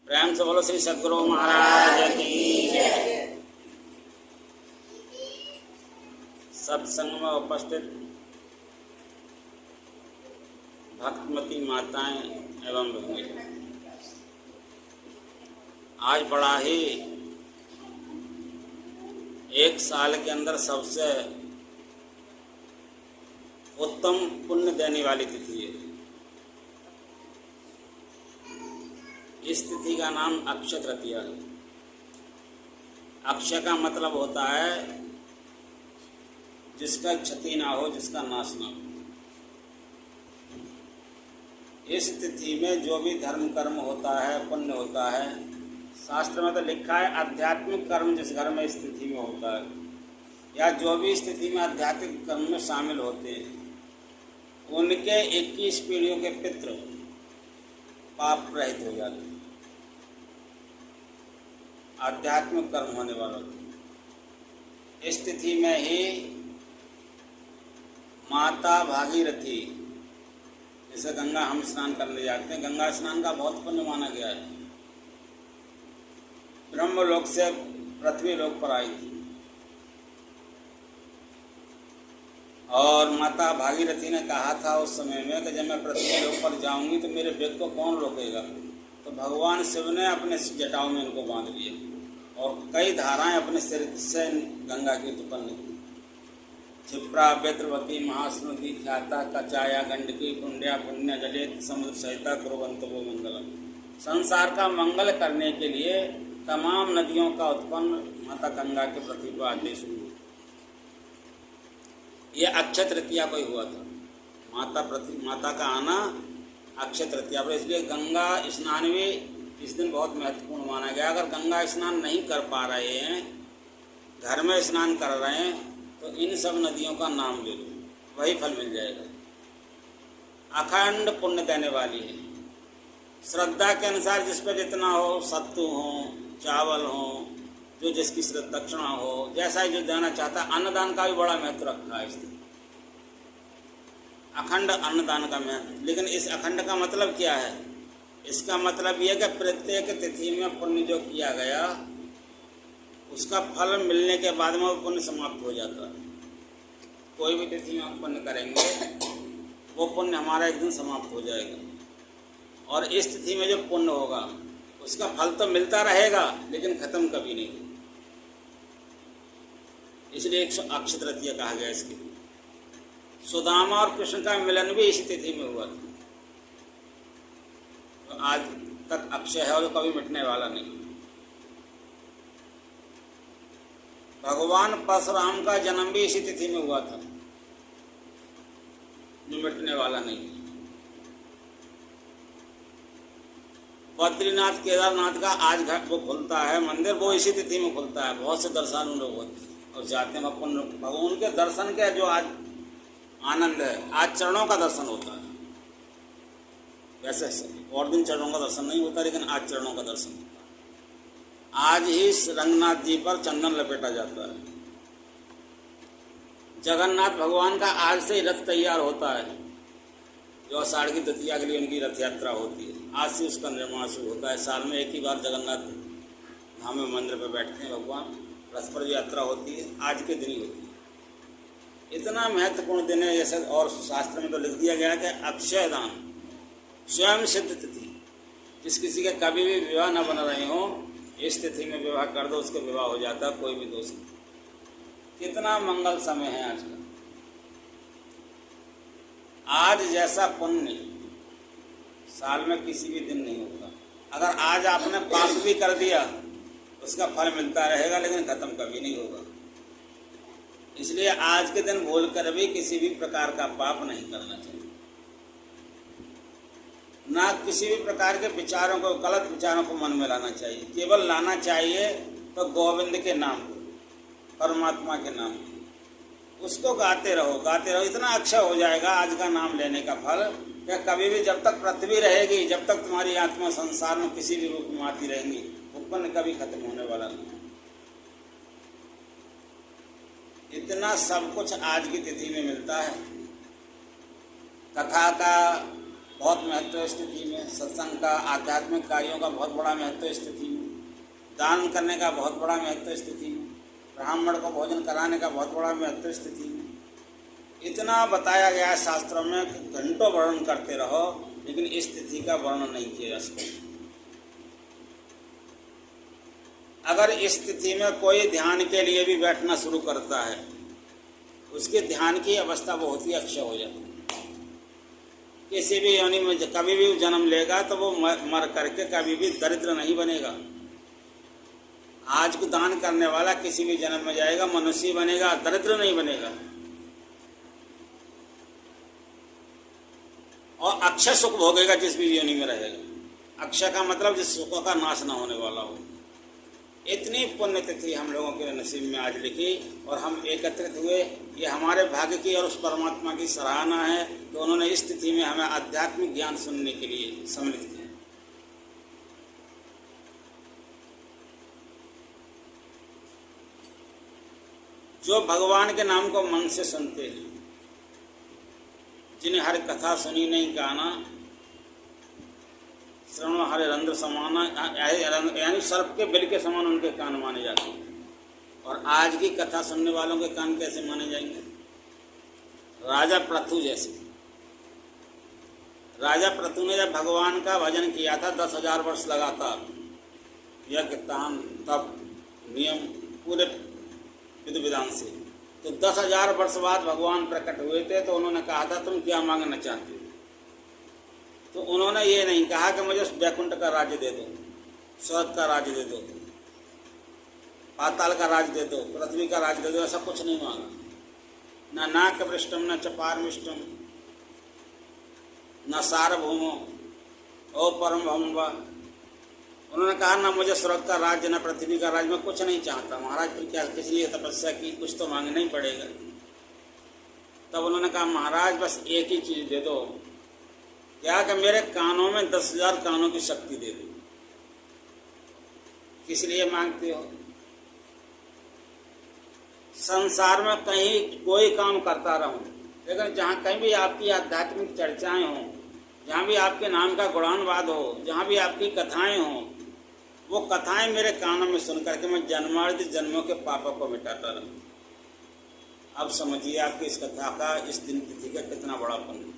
प्रेम से बोलो श्री सद्गुरु महाराज की जय। सत्संग में उपस्थित भक्तमती माताएं एवं बहनें, आज बड़ा ही एक साल के अंदर सबसे उत्तम पुण्य देने वाली तिथि है। इस तिथि का नाम अक्षय तृतीया है। अक्षय का मतलब होता है जिसका क्षति ना हो, जिसका नाश ना हो। इस तिथि में जो भी धर्म कर्म होता है, पुण्य होता है, शास्त्र में तो लिखा है आध्यात्मिक कर्म जिस घर में इस तिथि में होता है, या जो भी इस तिथि में आध्यात्मिक कर्म में शामिल होते हैं, उनके 21 पीढ़ियों के पितृ पाप रहित हो जाते हैं। आध्यात्मिक कर्म होने वालों को इस तिथि में ही माता भागीरथी, जैसे गंगा हम स्नान करने जाते हैं, गंगा स्नान का बहुत पुण्य माना गया है। ब्रह्मलोक से पृथ्वी लोक पर आई थी और माता भागीरथी ने कहा था उस समय में कि जब मैं पृथ्वी लोक पर जाऊंगी तो मेरे बेग को कौन रोकेगा। तो भगवान शिव ने अपने जटाओं में इनको बांध लिया और कई धाराएं अपने सिर से गंगा की उत्पन्न की। क्षिप्रा बेत्रवती महास्मृति ख्याता कचाया गंडकी पुण्या पुण्य जलेत समुद्र सहिता कुरुवंत वो मंगलम। संसार का मंगल करने के लिए तमाम नदियों का उत्पन्न माता गंगा के पृथ्वी पर आते शुरू। ये अक्षय तृतीया को ही हुआ था। माता का आना अक्षय तृतीया पर, इसलिए गंगा स्नान भी इस दिन बहुत महत्वपूर्ण माना गया। अगर गंगा स्नान नहीं कर पा रहे हैं, घर में स्नान कर रहे हैं, तो इन सब नदियों का नाम ले लो, वही फल मिल जाएगा। अखंड पुण्य देने वाली है। श्रद्धा के अनुसार जिस पर जितना हो, सत्तू हो, चावल हो, जो जिसकी दक्षिणा हो, जैसा ही जो देना चाहता है। अन्नदान का भी बड़ा महत्व रखा है इसने, अखंड अन्नदान का महत्व। लेकिन इस अखंड का मतलब क्या है? इसका मतलब यह कि प्रत्येक तिथि में पुण्य जो किया गया उसका फल मिलने के बाद में वो पुण्य समाप्त हो जाता है। कोई भी तिथि में हम पुण्य करेंगे वो पुण्य हमारा एक दिन समाप्त हो जाएगा। और इस तिथि में जो पुण्य होगा उसका फल तो मिलता रहेगा लेकिन खत्म कभी नहीं। इसलिए अक्षय तृतीया कहा गया इसके। सुदामा और कृष्ण का मिलन भी इसी तिथि में हुआ था, तो आज तक अक्षय है और कभी मिटने वाला नहीं। भगवान परशुराम का जन्म भी इसी तिथि में हुआ था, जो मिटने वाला नहीं। बद्रीनाथ केदारनाथ का आज घाट वो खुलता है मंदिर, वो इसी तिथि में खुलता है। बहुत से दर्शनालु लोग होते हैं और जाते हैं भगवान के दर्शन के जो आज आनंद है। आज चरणों का दर्शन होता है, वैसे और दिन चरणों का दर्शन नहीं होता, लेकिन आज चरणों का दर्शन होता है। आज ही रंगनाथ जी पर चंदन लपेटा जाता है। जगन्नाथ भगवान का आज से ही रथ तैयार होता है, जो आषाढ़ की द्वितीया के लिए उनकी रथ यात्रा होती है। आज से उसका निर्माण शुरू होता है। साल में एक ही बार जगन्नाथ धाम में मंदिर पर बैठते हैं भगवान, रथ पर जो यात्रा होती है आज के दिन ही होती है। इतना महत्वपूर्ण दिन है। जैसे और शास्त्र में तो लिख दिया गया कि अक्षय दान स्वयं सिद्ध तिथि। जिस किसी के कभी भी विवाह न बन रहे हो, इस तिथि में विवाह कर दो, उसका विवाह हो जाता है, कोई भी दोष नहीं। कितना मंगल समय है आज का। आज जैसा पुण्य साल में किसी भी दिन नहीं होता। अगर आज आपने पाप भी कर दिया उसका फल मिलता रहेगा, लेकिन खत्म कभी नहीं होगा। इसलिए आज के दिन भूल कर भी किसी भी प्रकार का पाप नहीं करना चाहिए। ना किसी भी प्रकार के विचारों को, गलत विचारों को मन में लाना चाहिए। केवल लाना चाहिए तो गोविंद के नाम, परमात्मा के नाम, उसको गाते रहो, गाते रहो। इतना अच्छा हो जाएगा आज का नाम लेने का फल कि कभी भी, जब तक पृथ्वी रहेगी, जब तक तुम्हारी आत्मा संसार में किसी भी रूप में आती रहेंगी, वो पुण्य कभी खत्म होने वाला नहीं। इतना सब कुछ आज की तिथि में मिलता है। कथा का बहुत महत्व है इस तिथि में। सत्संग का, आध्यात्मिक कार्यों का बहुत बड़ा महत्व है इस तिथि में। दान करने का बहुत बड़ा महत्व है इस तिथि में। ब्राह्मण को भोजन कराने का बहुत बड़ा महत्व है इस तिथि में। इतना बताया गया है शास्त्रों में कि घंटों वर्णन करते रहो, लेकिन इस तिथि का वर्णन नहीं किया जा सकता। अगर इस तिथि में कोई ध्यान के लिए भी बैठना शुरू करता है, उसके ध्यान की अवस्था बहुत ही अक्षय हो जाती है। किसी भी योनि में कभी भी जन्म लेगा तो वो मर करके कभी भी दरिद्र नहीं बनेगा। आज को दान करने वाला किसी भी जन्म में जाएगा मनुष्य बनेगा, दरिद्र नहीं बनेगा। और अक्षय सुख भोगेगा जिस भी योनि में रहेगा। अक्षय का मतलब जिस सुखों का नाश न होने वाला हो। इतनी पुण्यतिथि हम लोगों के नसीब में आज लिखी और हम एकत्रित हुए, ये हमारे भाग्य की और उस परमात्मा की सराहना है कि उन्होंने इस तिथि में हमें आध्यात्मिक ज्ञान सुनने के लिए सम्मिलित किया। जो भगवान के नाम को मन से सुनते हैं, जिन्हें हर कथा सुनी नहीं गाना, श्रवण हरे रंध्र समाना, यानी सर्प के बिल के समान उनके कान माने जाते हैं। और आज की कथा सुनने वालों के कान कैसे माने जाएंगे? राजा पृथु जैसे। राजा पृथु ने जब भगवान का भजन किया था 10,000 वर्ष लगातार, यज्ञ, तान, तप, नियम पूरे विधि विधान से, तो 10,000 वर्ष बाद भगवान प्रकट हुए थे। तो उन्होंने कहा था तुम क्या मांगना चाहते हो? तो उन्होंने ये नहीं कहा कि मुझे वैकुंठ का राज्य दे दो, स्वर्ग का राज्य दे दो, पाताल का राज्य दे दो, पृथ्वी का राज्य दे दो। ऐसा कुछ नहीं मांगा। न नाकपृष्टम न च पारमिष्टम न सार्वभौमो ओ परम भौम। उन्होंने कहा ना मुझे स्वर्ग का राज्य न पृथ्वी का राज्य, मैं कुछ नहीं चाहता। महाराज फिर क्या किस लिए तपस्या की? कुछ तो मांगना ही पड़ेगा। तब उन्होंने कहा महाराज बस एक ही चीज़ दे दो, क्या कि मेरे कानों में 10,000 कानों की शक्ति दे दो। किस लिए मांगते हो? संसार में कहीं कोई काम करता रहूं, लेकिन जहाँ कहीं भी आपकी आध्यात्मिक चर्चाएं हों, जहाँ भी आपके नाम का गुणानुवाद हो, जहाँ भी आपकी कथाएं हों, वो कथाएं मेरे कानों में सुन करके मैं जन्मार्जित जन्मों के पापों को मिटाता रहूं। अब समझिए आपकी इस कथा का, इस दिन तिथि का कितना बड़ा पुण्य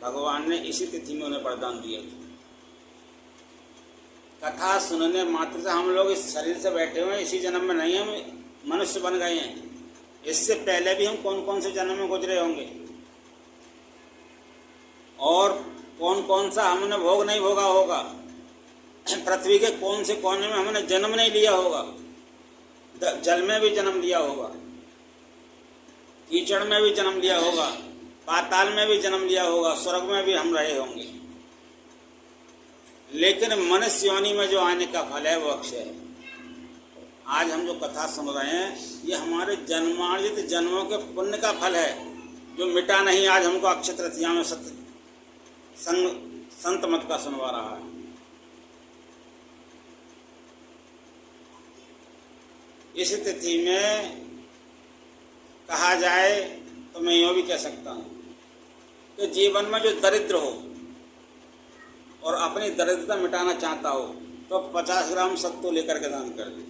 भगवान ने इसी तिथि में उन्हें वरदान दिया। कथा सुनने मात्र से हम लोग इस शरीर से बैठे हुए हैं, इसी जन्म में नहीं, हम मनुष्य बन गए हैं। इससे पहले भी हम कौन कौन से जन्म में गुजरे होंगे और कौन कौन सा हमने भोग नहीं भोगा होगा। पृथ्वी के कौन से कोने में हमने जन्म नहीं लिया होगा, जल में भी जन्म लिया होगा, कीचड़ में भी जन्म लिया होगा, पाताल में भी जन्म लिया होगा, स्वर्ग में भी हम रहे होंगे। लेकिन मनुष्य योनि में जो आने का फल है वो अक्षय है। आज हम जो कथा सुन रहे हैं ये हमारे जन्मार्जित जन्मों के पुण्य का फल है, जो मिटा नहीं। आज हमको अक्षय तृतीया में संत मत का सुनवा रहा है। इस तिथि में कहा जाए तो मैं यूँ भी कह सकता हूँ कि जीवन में जो दरिद्र हो और अपनी दरिद्रता मिटाना चाहता हो तो 50 ग्राम सत्तू लेकर के दान कर दे।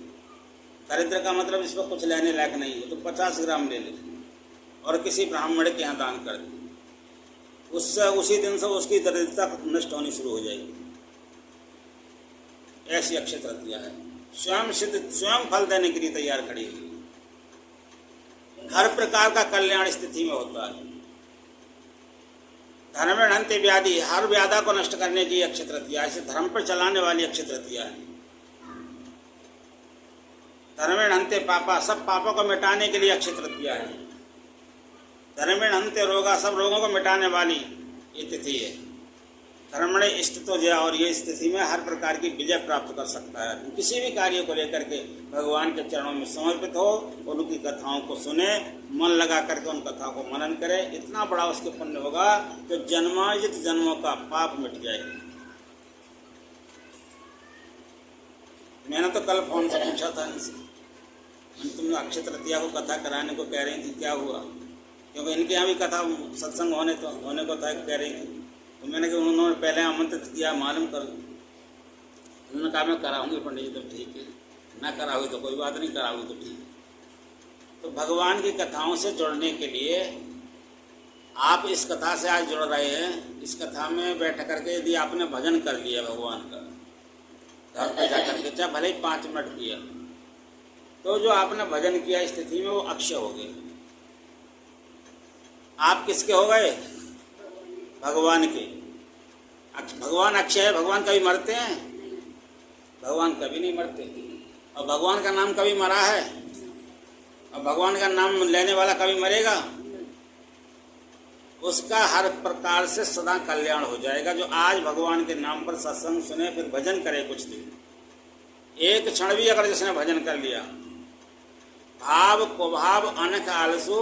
दरिद्र का मतलब इस पर कुछ लेने लायक नहीं है तो 50 ग्राम ले ले और किसी ब्राह्मण के यहाँ दान कर दे। उससे उसी दिन से उसकी दरिद्रता नष्ट होनी शुरू हो जाएगी। ऐसी अक्षय तृतीया है, स्वयं सिद्ध, स्वयं फल देने के लिए तैयार खड़ी हुई। हर प्रकार का कल्याण स्थिति में होता है। धर्मेण हन्ते व्याधि, हर व्याधा को नष्ट करने की अक्षय तृतीया, इसे धर्म पर चलाने वाली अक्षय तृतीया है। धर्मेण हन्ते पापा, सब पापों को मिटाने के लिए अक्षय तृतीया है। धर्मेण हन्ते रोगा, सब रोगों को मिटाने वाली ये तिथि है। धर्मणे इष्ट तो जया, और ये स्थिति में हर प्रकार की विजय प्राप्त कर सकता है। किसी भी कार्य को लेकर के भगवान के चरणों में समर्पित हो, उनकी कथाओं को सुने, मन लगा करके उन कथाओं को मनन करे, इतना बड़ा उसके पुण्य होगा कि जन्मार्जित जन्मों का पाप मिट जाएगा। मैंने तो कल फोन से पूछा था इनसे, तुम अक्षय तृतीया को कथा कराने को कह रही थी, क्या हुआ? क्योंकि इनके यहाँ भी कथा सत्संग होने को था, कह रही थी। तो मैंने कहा उन्होंने पहले आमंत्रित किया, मालूम कर। उन्होंने कहा मैं कराऊंगी पंडित जी, तो ठीक है, ना कराओगे तो कोई बात नहीं, कराओगे तो ठीक है। तो भगवान की कथाओं से जुड़ने के लिए आप इस कथा से आज जुड़ रहे हैं। इस कथा में बैठ करके यदि आपने भजन कर लिया भगवान का, घर पे जा करके चाहे भले ही 5 मिनट किया, तो जो आपने भजन किया स्थिति में वो अक्षय हो गए। आप किसके हो गए? भगवान के। भगवान अक्षय है। भगवान कभी मरते हैं? भगवान कभी नहीं मरते। और भगवान का नाम कभी मरा है? और भगवान का नाम लेने वाला कभी मरेगा? उसका हर प्रकार से सदा कल्याण हो जाएगा। जो आज भगवान के नाम पर सत्संग सुने, फिर भजन करे कुछ दिन, एक क्षण भी अगर जिसने भजन कर लिया, भाव कुभाव अनख आलसु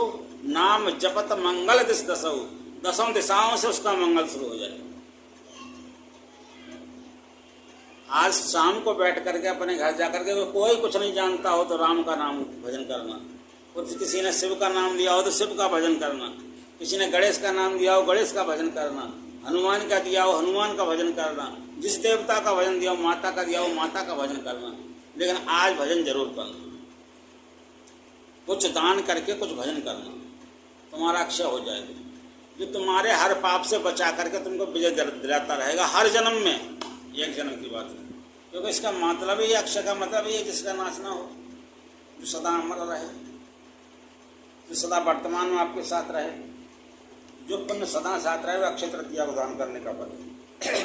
नाम जपत मंगल दिस दसऊ, 10 दिशाओं से उसका मंगल शुरू हो जाएगा। आज शाम को बैठ करके अपने घर जा करके, कोई कुछ नहीं जानता हो तो राम का नाम भजन करना, कुछ किसी ने शिव का नाम दिया हो तो शिव का भजन करना, किसी ने गणेश का नाम दिया हो गणेश का भजन करना, हनुमान का दिया हो हनुमान का भजन करना, जिस देवता का भजन दिया हो, माता का दिया हो माता का भजन करना। लेकिन आज भजन जरूर करना, कुछ दान करके कुछ भजन करना, तुम्हारा अक्षय हो जाएगा, जो तुम्हारे हर पाप से बचा करके तुमको विजय दिलाता रहेगा हर जन्म में। एक जन्म की बात है, क्योंकि इसका मतलब ही, अक्षय का मतलब ये जिसका नाश ना हो, जो सदा अमर रहे, जो सदा वर्तमान में आपके साथ रहे, जो पुण्य सदा साथ रहे, वह अक्षय तृतीया को दान करने का फल है।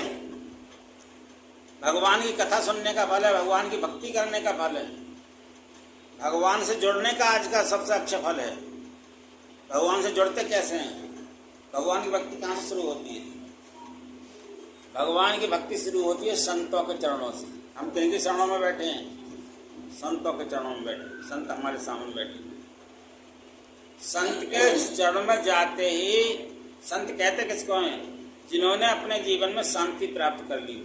भगवान की कथा सुनने का फल है, भगवान की भक्ति करने का फल है, भगवान से जुड़ने का आज का सबसे अच्छा फल है। भगवान से जुड़ते कैसे हैं? भगवान की भक्ति कहाँ से शुरू होती है? भगवान की भक्ति शुरू होती है संतों के चरणों से। हम किनके चरणों में बैठे हैं? संतों के चरणों में बैठे, संत हमारे सामने बैठे। संत के चरणों में जाते ही, संत कहते किसको हैं? जिन्होंने अपने जीवन में शांति प्राप्त कर ली,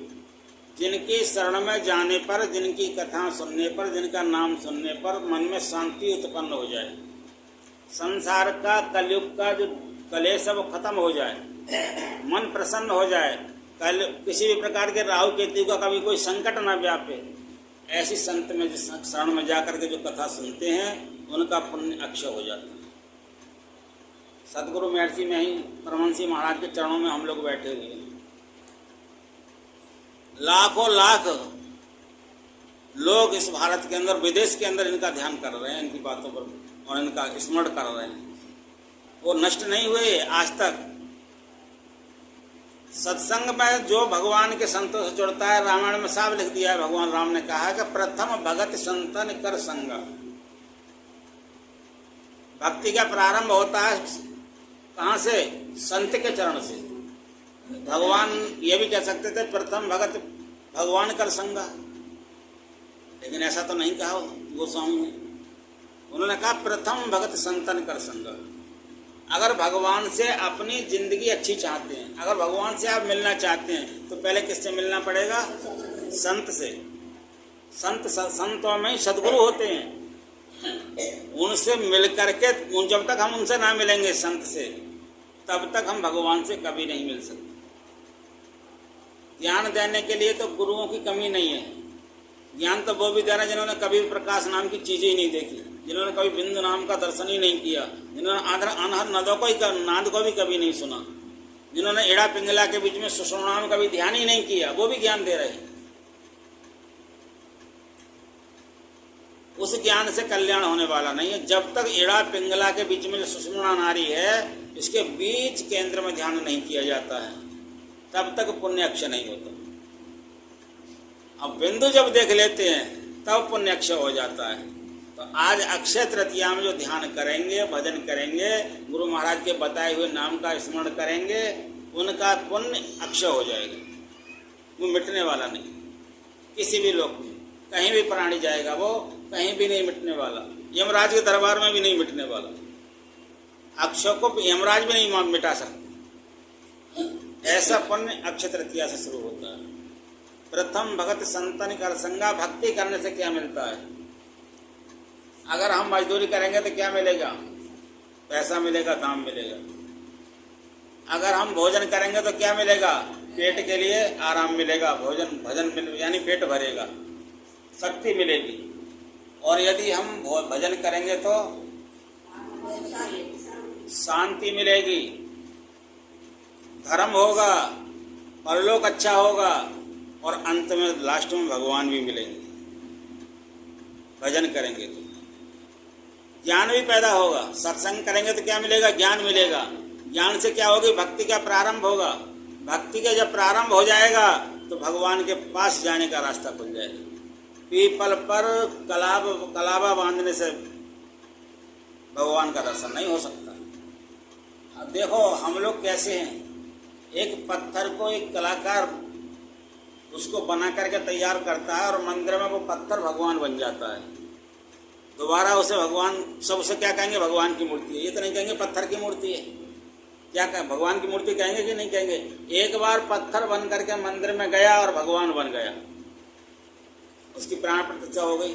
जिनकी शरण में जाने पर, जिनकी कथा सुनने पर, जिनका नाम सुनने पर मन में शांति उत्पन्न हो जाए, संसार का कलयुग का जो कलेश है वो खत्म हो जाए, मन प्रसन्न हो जाए, कल किसी भी प्रकार के राहु केतु का कभी कोई संकट ना व्यापे, ऐसी संत में जिस शरण में जाकर के जो कथा सुनते हैं उनका पुण्य अक्षय हो जाता है। सदगुरु महर्षि में ही परमहंसी महाराज के चरणों में हम लोग बैठे हुए हैं। लाखों लाख लोग इस भारत के अंदर, विदेश के अंदर इनका ध्यान कर रहे हैं, इनकी बातों पर और इनका स्मरण कर रहे हैं। वो नष्ट नहीं हुए आज तक। सत्संग में जो भगवान के संतों से जुड़ता है, रामायण में साफ लिख दिया है, भगवान राम ने कहा है कि प्रथम भगत संतन कर संगा। भक्ति का प्रारंभ होता है कहाँ से? संत के चरण से। भगवान ये भी कह सकते थे प्रथम भगत भगवान कर संगा, लेकिन ऐसा तो नहीं कहा गोस्वामी ने। उन्होंने कहा प्रथम भगत संतन कर संगा। अगर भगवान से अपनी जिंदगी अच्छी चाहते हैं, अगर भगवान से आप मिलना चाहते हैं, तो पहले किससे मिलना पड़ेगा? संत से। संतों में सदगुरु होते हैं, उनसे मिल करके, जब तक हम उनसे ना मिलेंगे संत से, तब तक हम भगवान से कभी नहीं मिल सकते। ज्ञान देने के लिए तो गुरुओं की कमी नहीं है। ज्ञान तो वो भी दे रहे हैं जिन्होंने कभी प्रकाश नाम की चीज़ें ही नहीं देखी, जिन्होंने कभी बिंदु नाम का दर्शन ही नहीं किया, जिन्होंने अनहर नदों को ही, नाद को भी कभी नहीं सुना, जिन्होंने एड़ा पिंगला के बीच में सुषुम्ना में कभी ध्यान ही नहीं किया, वो भी ज्ञान दे रहे हैं। उस ज्ञान से कल्याण होने वाला नहीं है जब तक एड़ा पिंगला के बीच में जो सुषुम्ना नाड़ी है, इसके बीच केंद्र में ध्यान नहीं किया जाता है, तब तक पुण्य अक्षय नहीं होता। अब बिंदु जब देख लेते हैं तब पुण्य अक्षय हो जाता है। तो आज अक्षय तृतीया में जो ध्यान करेंगे, भजन करेंगे, गुरु महाराज के बताए हुए नाम का स्मरण करेंगे, उनका पुण्य अक्षय हो जाएगा, वो मिटने वाला नहीं। किसी भी लोक में कहीं भी प्राणी जाएगा, वो कहीं भी नहीं मिटने वाला, यमराज के दरबार में भी नहीं मिटने वाला। अक्षय को यमराज भी नहीं मिटा सकते। ऐसा पुण्य अक्षय तृतीया से शुरू होता है। प्रथम भगत संतन कर संगा। भक्ति करने से क्या मिलता है? अगर हम मजदूरी करेंगे तो क्या मिलेगा? पैसा मिलेगा, दाम मिलेगा। अगर हम भोजन करेंगे तो क्या मिलेगा? पेट के लिए आराम मिलेगा, भजन यानी पेट भरेगा, शक्ति मिलेगी। और यदि हम भजन करेंगे तो शांति मिलेगी, धर्म होगा, परलोक अच्छा होगा, और अंत में लास्ट में भगवान भी मिलेंगे। भजन करेंगे तो ज्ञान भी पैदा होगा। सत्संग करेंगे तो क्या मिलेगा? ज्ञान मिलेगा। ज्ञान से क्या होगी? भक्ति का प्रारंभ होगा। भक्ति का जब प्रारंभ हो जाएगा तो भगवान के पास जाने का रास्ता खुल जाएगा। पीपल पर कलावा बांधने से भगवान का दर्शन नहीं हो सकता। अब देखो हम लोग कैसे हैं। एक पत्थर को एक कलाकार उसको बना करके तैयार करता है और मंदिर में वो पत्थर भगवान बन जाता है। दोबारा उसे भगवान सब उसे क्या कहेंगे? भगवान की मूर्ति है। ये तो नहीं कहेंगे पत्थर की मूर्ति है। क्या कहें? भगवान की मूर्ति कहेंगे कि नहीं कहेंगे? एक बार पत्थर बन करके मंदिर में गया और भगवान बन गया, उसकी प्राण प्रतिष्ठा हो गई।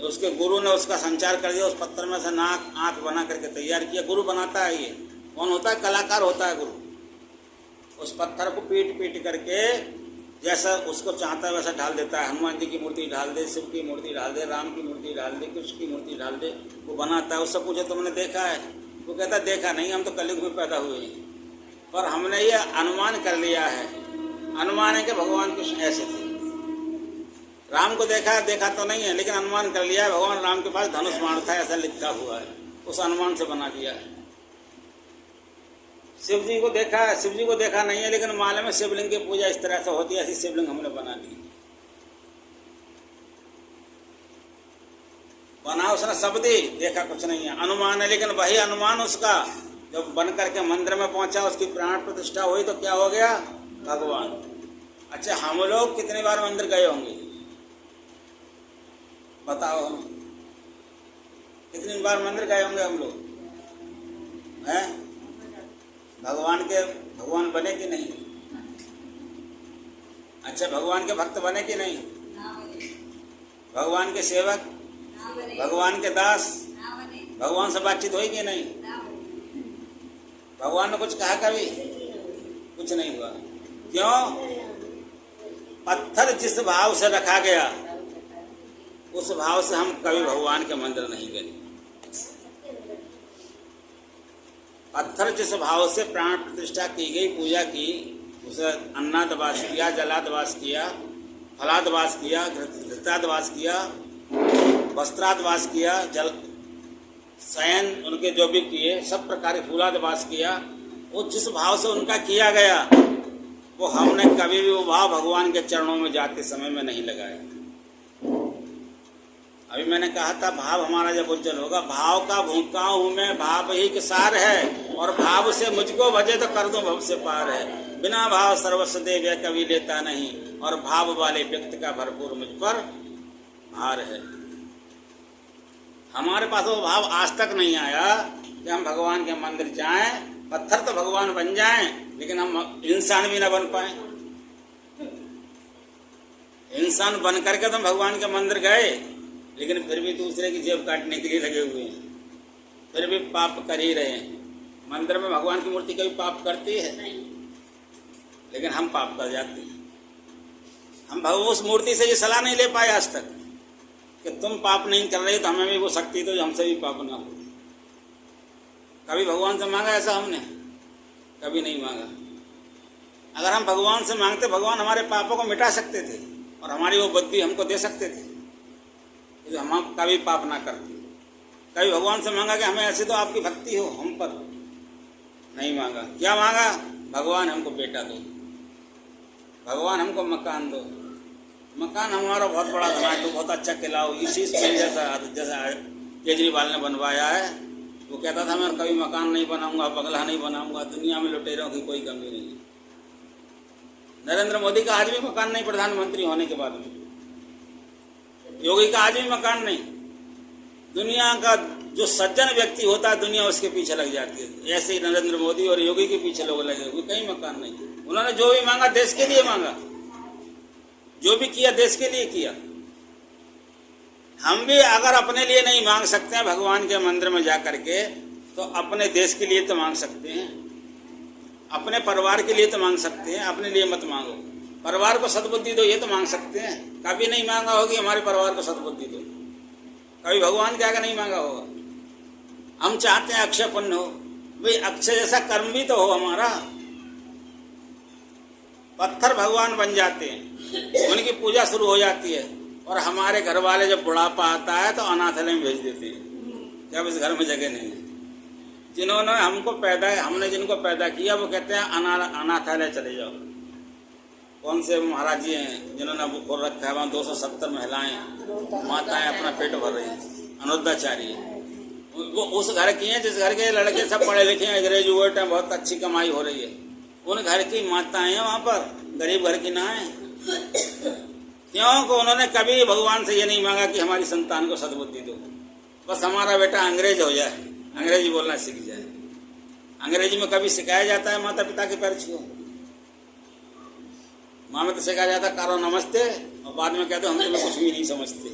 उसके गुरु ने उसका संचार कर दिया, उस पत्थर में से नाक आँख बना करके तैयार किया। गुरु बनाता है। ये कौन होता है? कलाकार होता है गुरु। उस पत्थर को पीट पीट करके जैसा उसको चाहता है वैसा ढाल देता है। हनुमान जी की मूर्ति ढाल दे, शिव की मूर्ति ढाल दे, राम की मूर्ति ढाल दे, कृष्ण की मूर्ति ढाल दे, वो बनाता है। उससे पूछो तुमने देखा है? वो कहता है देखा नहीं, हम तो कलयुग में पैदा हुए हैं। पर हमने ये अनुमान कर लिया है, अनुमान है कि भगवान कृष्ण ऐसे थे। राम को देखा तो नहीं है, लेकिन अनुमान कर लिया है भगवान राम के पास धनुष बाण था, ऐसा लिखा हुआ है। उस अनुमान से बना दिया है। शिव जी को देखा नहीं है, लेकिन माले में शिवलिंग की पूजा इस तरह से होती है, ऐसी शिवलिंग हमने बना ली। बना उसने शब्दी, देखा कुछ नहीं है, अनुमान है। लेकिन वही अनुमान उसका जब बन करके मंदिर में पहुंचा, उसकी प्राण प्रतिष्ठा हुई तो क्या हो गया? भगवान। अच्छा, हम लोग कितनी बार मंदिर गए होंगे बताओ? हम कितनी बार मंदिर गए होंगे हम लोग? हैं? भगवान बने कि नहीं? अच्छा, भगवान के भक्त बने कि नहीं? भगवान के सेवक, भगवान के दास, भगवान से बातचीत हुई कि नहीं? भगवान ने कुछ कहा कभी? कुछ नहीं हुआ। क्यों? पत्थर जिस भाव से रखा गया उस भाव से हम कभी भगवान के मंदिर नहीं गए। पत्थर जिस भाव से प्राण प्रतिष्ठा की गई, पूजा की, उसे अन्नादवास किया, जलादवास किया, फलादवास किया, घृतादवास किया, वस्त्रादवास किया, जल शयन उनके जो भी किए, सब प्रकार के फूलादवास किया, वो जिस भाव से उनका किया गया वो हमने कभी भी वो भाव भगवान के चरणों में जाते समय में नहीं लगाया। अभी मैंने कहा था भाव हमारा जब उज्जवल होगा, भाव का भूखा हूँ मैं, भाव ही के सार है, और भाव से मुझको भजे तो कर दो भव से पार है। बिना भाव सर्वस्व देव यह कभी लेता नहीं, और भाव वाले व्यक्ति का भरपूर मुझ पर भार है। हमारे पास वो भाव आज तक नहीं आया कि हम भगवान के मंदिर जाएं, पत्थर तो भगवान बन जाएं, लेकिन हम इंसान भी ना बन पाए। इंसान बन करके तो भगवान के मंदिर गए, लेकिन फिर भी दूसरे की जेब काटने के लिए लगे हुए हैं, फिर भी पाप कर ही रहे हैं। मंदिर में भगवान की मूर्ति कभी पाप करती है? नहीं। लेकिन हम पाप कर जाते हैं। हम उस मूर्ति से ये सलाह नहीं ले पाए आज तक कि तुम पाप नहीं कर रहे तो हमें भी वो शक्ति तो हमसे भी पाप ना हो। कभी भगवान से मांगा ऐसा हमने? कभी नहीं मांगा। अगर हम भगवान से मांगते, भगवान हमारे पापों को मिटा सकते थे और हमारी वो बुद्धि हमको दे सकते थे, तो हम कभी पाप ना करते। कभी भगवान से मांगा कि हमें ऐसे तो आपकी भक्ति हो हम पर? नहीं मांगा। क्या मांगा? भगवान हमको बेटा दो, भगवान हमको मकान दो। मकान हमारा बहुत बड़ा बना तो बहुत अच्छा खिलाओ, इसी से जैसा केजरीवाल ने बनवाया है। वो कहता था मैं कभी मकान नहीं बनाऊंगा, बंगला नहीं बनाऊंगा, दुनिया में लुटेरों की कोई कमी नहीं है। नरेंद्र मोदी का आज भी मकान नहीं, प्रधानमंत्री होने के बाद में। योगी का आज भी मकान नहीं। दुनिया का जो सज्जन व्यक्ति होता है दुनिया उसके पीछे लग जाती है। ऐसे ही नरेंद्र मोदी और योगी के पीछे लोग लगे हुए, कहीं मकान नहीं। उन्होंने जो भी मांगा देश के लिए मांगा, जो भी किया देश के लिए किया। हम भी अगर अपने लिए नहीं मांग सकते हैं भगवान के मंदिर में जा करके, तो अपने देश के लिए तो मांग सकते हैं। अपने परिवार के लिए तो मांग सकते हैं, अपने लिए मत मांगो। परिवार को सद्बुद्धि दो, ये तो मांग सकते हैं। कभी नहीं मांगा होगी हमारे परिवार को सद्बुद्धि दो, कभी भगवान के आगे नहीं मांगा होगा। हम चाहते हैं अक्षय पुण्य हो, भाई अक्षय जैसा कर्म भी तो हो हमारा। पत्थर भगवान बन जाते हैं, उनकी पूजा शुरू हो जाती है, और हमारे घर वाले जब बुढ़ापा आता है तो अनाथालय में भेज देते हैं, जब इस घर में जगह नहीं है। जिन्होंने हमने जिनको पैदा किया वो कहते हैं अनाथालय चले जाओ। कौन से महाराज जी हैं जिन्होंने अब खोल रखा है, वहाँ 270 महिलाएं माताएं अपना पेट भर रही हैं, अनुद्धाचार्य। वो उस घर की हैं जिस घर के लड़के सब पढ़े लिखे हैं, ग्रेजुएट हैं, बहुत अच्छी कमाई हो रही है। उन घर की माताएं हैं वहाँ पर, गरीब घर की ना है। क्योंकि उन्होंने कभी भगवान से ये नहीं मांगा कि हमारी संतान को सद्बुद्धि दो, बस हमारा बेटा अंग्रेज हो जाए, अंग्रेजी बोलना सीख जाए। अंग्रेजी में कभी सिखाया जाता है माता पिता के पैर छुओ? माँ में तो सिखाया जाता है करो नमस्ते, और बाद में कहते हम तुम्हें कुछ भी नहीं समझते।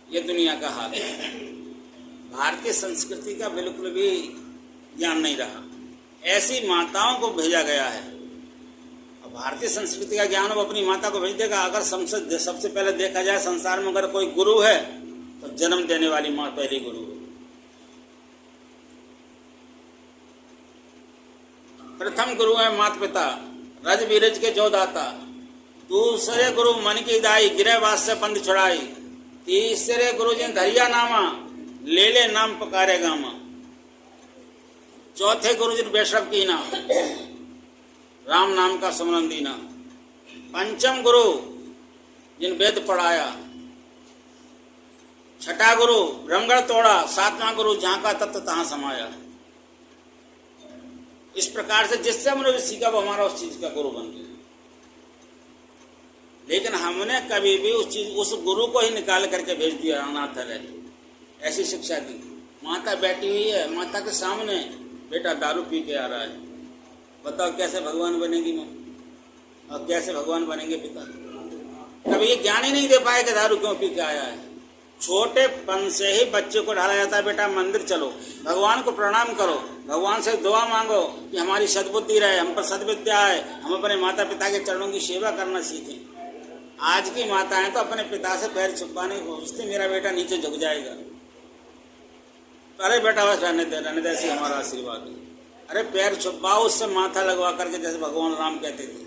ये दुनिया का हाल है। भारतीय संस्कृति का बिल्कुल भी ज्ञान नहीं रहा, ऐसी माताओं को भेजा गया है। अब भारतीय संस्कृति का ज्ञान वो अपनी माता को भेज देगा। अगर सबसे पहले देखा जाए संसार में अगर कोई गुरु है तो जन्म देने वाली माँ पहली गुरु है। प्रथम गुरु है माता पिता, रज बीरज के जो दाता। दूसरे गुरु मन की दाई, गिरे वास से बंद छुड़ाई। तीसरे गुरु जिन धरिया नामा, ले ले नाम पुकारे गामा। चौथे गुरु जिन वैष्णव कीना, राम नाम का सुमरन दीना। पंचम गुरु जिन वेद पढ़ाया। छठा गुरु ब्रह्मगढ़ तोड़ा। सातवां गुरु जहाँ का तत्व तहाँ समाया। इस प्रकार से जिससे हमने सीखा वो हमारा उस चीज का गुरु बन गया। लेकिन हमने कभी भी उस गुरु को ही निकाल करके भेज दिया अनाथालय। ऐसी शिक्षा दी। माता बैठी हुई है, माता के सामने बेटा दारू पी के आ रहा है, बताओ कैसे भगवान बनेगी माँ, और कैसे भगवान बनेंगे पिता? कभी ये ज्ञान ही नहीं दे पाए कि दारू क्यों पी के आया है। छोटेपन से ही बच्चे को ढाला जाता है, बेटा मंदिर चलो, भगवान को प्रणाम करो, भगवान से दुआ मांगो कि हमारी सद्बुद्धि रहे, हम पर सद्विद्या आए, हम अपने माता पिता के चरणों की सेवा करना सीखें। आज की माताएं तो अपने पिता से पैर छुपाने की सोचती, मेरा बेटा नीचे झुक जाएगा। अरे बेटा बस रहने दे, ऐसे हमारा आशीर्वाद है। अरे पैर छुपाओ, उससे माथा लगवा करके, जैसे भगवान राम कहते थे।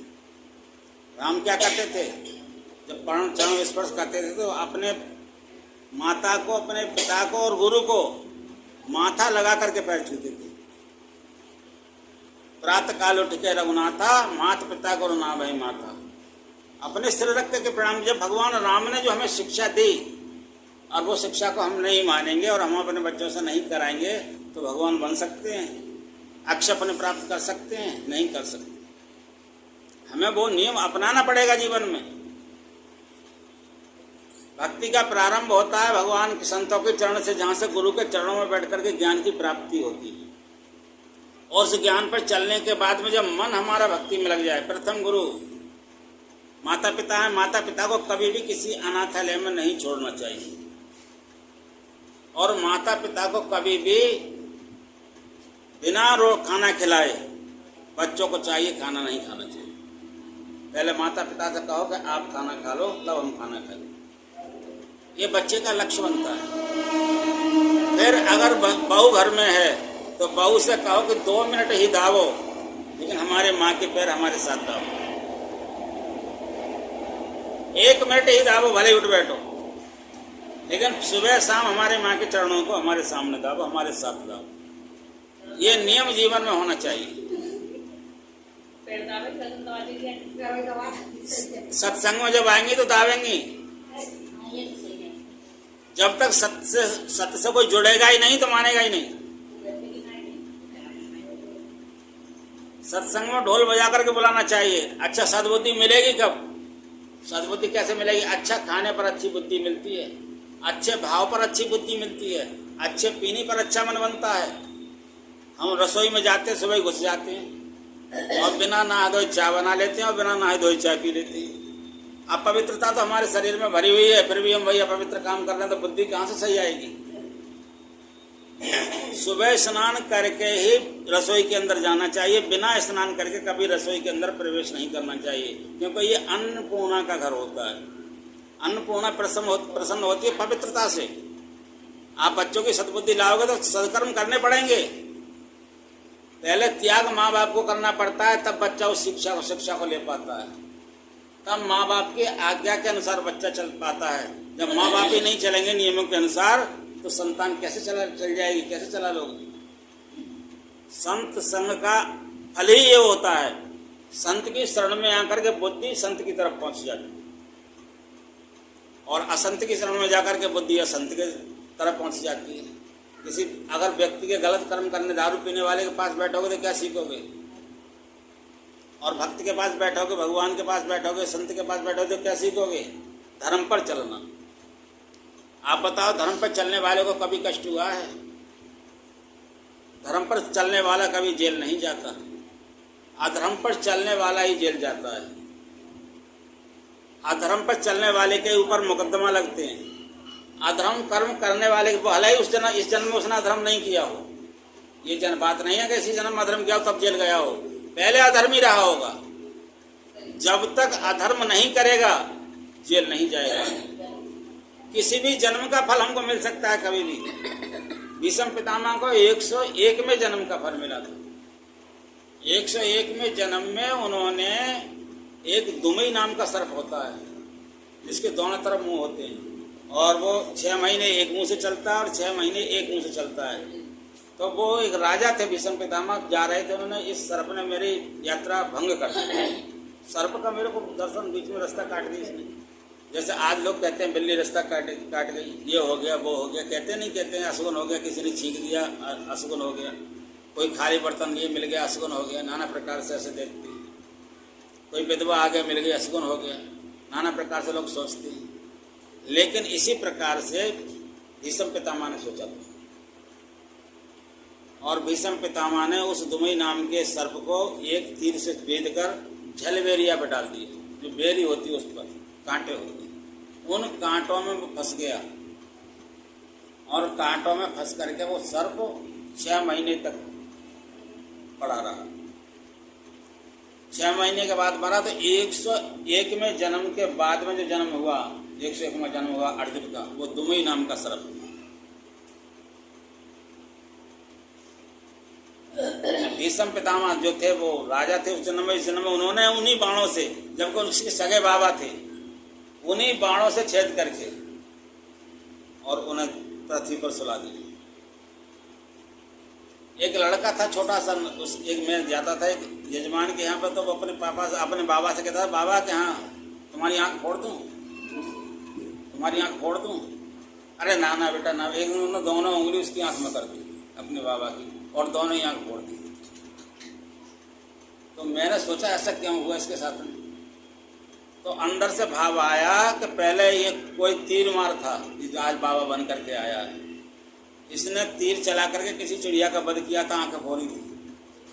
राम क्या करते थे? जब चरण स्पर्श करते थे तो अपने माता को, अपने पिता को और गुरु को माथा लगा करके पैर छूते थे। प्रातः काल उठ के रघुनाथा, माता पिता को रुना भाई माता। अपने सिर रख के प्रणाम। जब भगवान राम ने जो हमें शिक्षा दी और वो शिक्षा को हम नहीं मानेंगे और हम अपने बच्चों से नहीं कराएंगे तो भगवान बन सकते हैं? अक्षय पुण्य प्राप्त कर सकते हैं? नहीं कर सकते। हमें वो नियम अपनाना पड़ेगा जीवन में। भक्ति का प्रारंभ होता है भगवान के संतों के चरण से, जहाँ से गुरु के चरणों में बैठ करके ज्ञान की प्राप्ति होती है। और उस ज्ञान पर चलने के बाद में जब मन हमारा भक्ति में लग जाए, प्रथम गुरु माता पिता है। माता पिता को कभी भी किसी अनाथालय में नहीं छोड़ना चाहिए, और माता पिता को कभी भी बिना खाना खिलाए बच्चों को चाहिए खाना नहीं खाना चाहिए। पहले माता पिता से कहो कि आप खाना खा लो, तब हम खाना खाएं। ये बच्चे का लक्ष्य बनता है। फिर अगर बहू घर में है तो बहू से कहो कि 2 मिनट ही दावो, लेकिन हमारे माँ के पैर हमारे साथ दावो। 1 मिनट ही दावो, भले उठ बैठो, लेकिन सुबह शाम हमारे माँ के चरणों को हमारे सामने दावो, हमारे साथ दावो। ये नियम जीवन में होना चाहिए। सत्संग में जब आएंगी तो दावेंगी। जब तक सत्य से कोई जुड़ेगा ही नहीं तो मानेगा ही नहीं। सत्संग में ढोल बजा करके बुलाना चाहिए। अच्छा, सद्बुद्धि मिलेगी कब? सद्बुद्धि कैसे मिलेगी? अच्छा खाने पर अच्छी बुद्धि मिलती है, अच्छे भाव पर अच्छी बुद्धि मिलती है, अच्छे पीने पर अच्छा मन बनता है। हम रसोई में जाते सुबह घुस जाते हैं और बिना नहा धोए चाय बना लेते हैं और बिना नहाए धोए चाय पी लेते हैं। अब पवित्रता तो हमारे शरीर में भरी हुई है, फिर भी हम वही अपवित्र काम कर रहे हैं, तो बुद्धि कहाँ से सही आएगी? सुबह स्नान करके ही रसोई के अंदर जाना चाहिए, बिना स्नान करके कभी रसोई के अंदर प्रवेश नहीं करना चाहिए, क्योंकि ये अन्नपूर्णा का घर होता है। अन्नपूर्णा प्रसन्न होती है पवित्रता से। आप बच्चों की सद्बुद्धि लाओगे तो सत्कर्म करने पड़ेंगे। पहले त्याग माँ बाप को करना पड़ता है, तब बच्चा उस शिक्षा को ले पाता है। तब माँ बाप की आज्ञा के अनुसार बच्चा चल पाता है। जब माँ बाप ही नहीं चलेंगे नियमों के अनुसार तो संतान कैसे चल जाएगी, कैसे चला लोगे। संत संग का फल ही ये होता है, संत की शरण में आकर के बुद्धि संत की तरफ पहुंच जाती है, और असंत की शरण में जाकर के बुद्धि असंत के तरफ पहुंच जाती है। किसी अगर व्यक्ति के गलत कर्म करने, दारू पीने वाले के पास बैठोगे तो क्या सीखोगे, और भक्त के पास बैठोगे, भगवान के पास बैठोगे, संत के पास बैठोगे तो क्या सीखोगे, धर्म पर चलना। आप बताओ, धर्म पर चलने वाले को कभी कष्ट हुआ है? धर्म पर चलने वाला कभी जेल नहीं जाता, अधर्म पर चलने वाला ही जेल जाता है। अधर्म पर चलने वाले के ऊपर मुकदमा लगते हैं। अधर्म कर्म करने वाले के भले ही इस जन्म में उसने अधर्म नहीं किया हो, ये बात नहीं है कि इसी जन्म में अधर्म किया हो तब जेल गया हो, पहले अधर्म ही रहा होगा। जब तक अधर्म नहीं करेगा जेल नहीं जाएगा। किसी भी जन्म का फल हमको मिल सकता है कभी भी। भीष्म पितामह को 101 में जन्म का फल मिला था। 101 में जन्म में उन्होंने एक दुमई नाम का सर्प होता है जिसके दोनों तरफ मुंह होते हैं, और वो 6 महीने एक मुंह से चलता है और 6 महीने एक मुंह से चलता है। तो वो एक राजा थे भीष्म पितामह, जा रहे थे, उन्होंने इस सर्प ने मेरी यात्रा भंग कर दी। सर्प का मेरे को दर्शन, बीच में रास्ता काट दी इसने। जैसे आज लोग कहते हैं बिल्ली रास्ता काट गई, ये हो गया वो हो गया, कहते नहीं कहते हैं अशगुन हो गया, किसी ने छींक दिया अशगुन हो गया, कोई खाली बर्तन लिए मिल गया अशगुन हो गया, नाना प्रकार से ऐसे देखते हैं। कोई विधवा आगे मिल गई अशगुन हो गया, नाना प्रकार से लोग सोचते हैं। लेकिन इसी प्रकार से भीष्म पितामह ने सोचा था, और भीष्म पितामह ने उस दुमई नाम के सर्प को एक तीर से भेद कर झलबेरिया पर डाल दिए। जो बेरी होती है उस पर कांटे होते, उन कांटों में वो फंस गया, और कांटों में फंस करके वो सर्प 6 महीने तक पड़ा रहा। 6 महीने के बाद मरा। तो 101 में जन्म के बाद में जो जन्म हुआ, 101 में जन्म हुआ अर्जुन का, वो दुमई नाम का सर्प। भीष्म पितामह जो थे वो राजा थे उस जन्म में। इस जन्म में उन्होंने उन्हीं बाणों से, जबकि उसके सगे बाबा थे, उन्हीं बाणों से छेद करके और उन्हें पृथ्वी पर सुला दिया। एक लड़का था छोटा सा, मैं जाता था एक यजमान के यहाँ पर, तो वो अपने बाबा से कहता था, बाबा के यहाँ तुम्हारी आंख फोड़ दूँ, तुम्हारी आंख फोड़ दूँ। अरे ना ना बेटा ना। एक दिन उन्होंने दोनों उंगली उसकी आंख में कर दी अपने बाबा की, और दोनों ही आंख फोड़ दी। तो मैंने सोचा ऐसा क्यों हुआ इसके साथ में। तो अंदर से भाव आया कि पहले ये कोई तीर मार था, आज बाबा बन करके आया है, इसने तीर चला करके किसी चिड़िया का वध किया था, आंखें फोड़ी थी।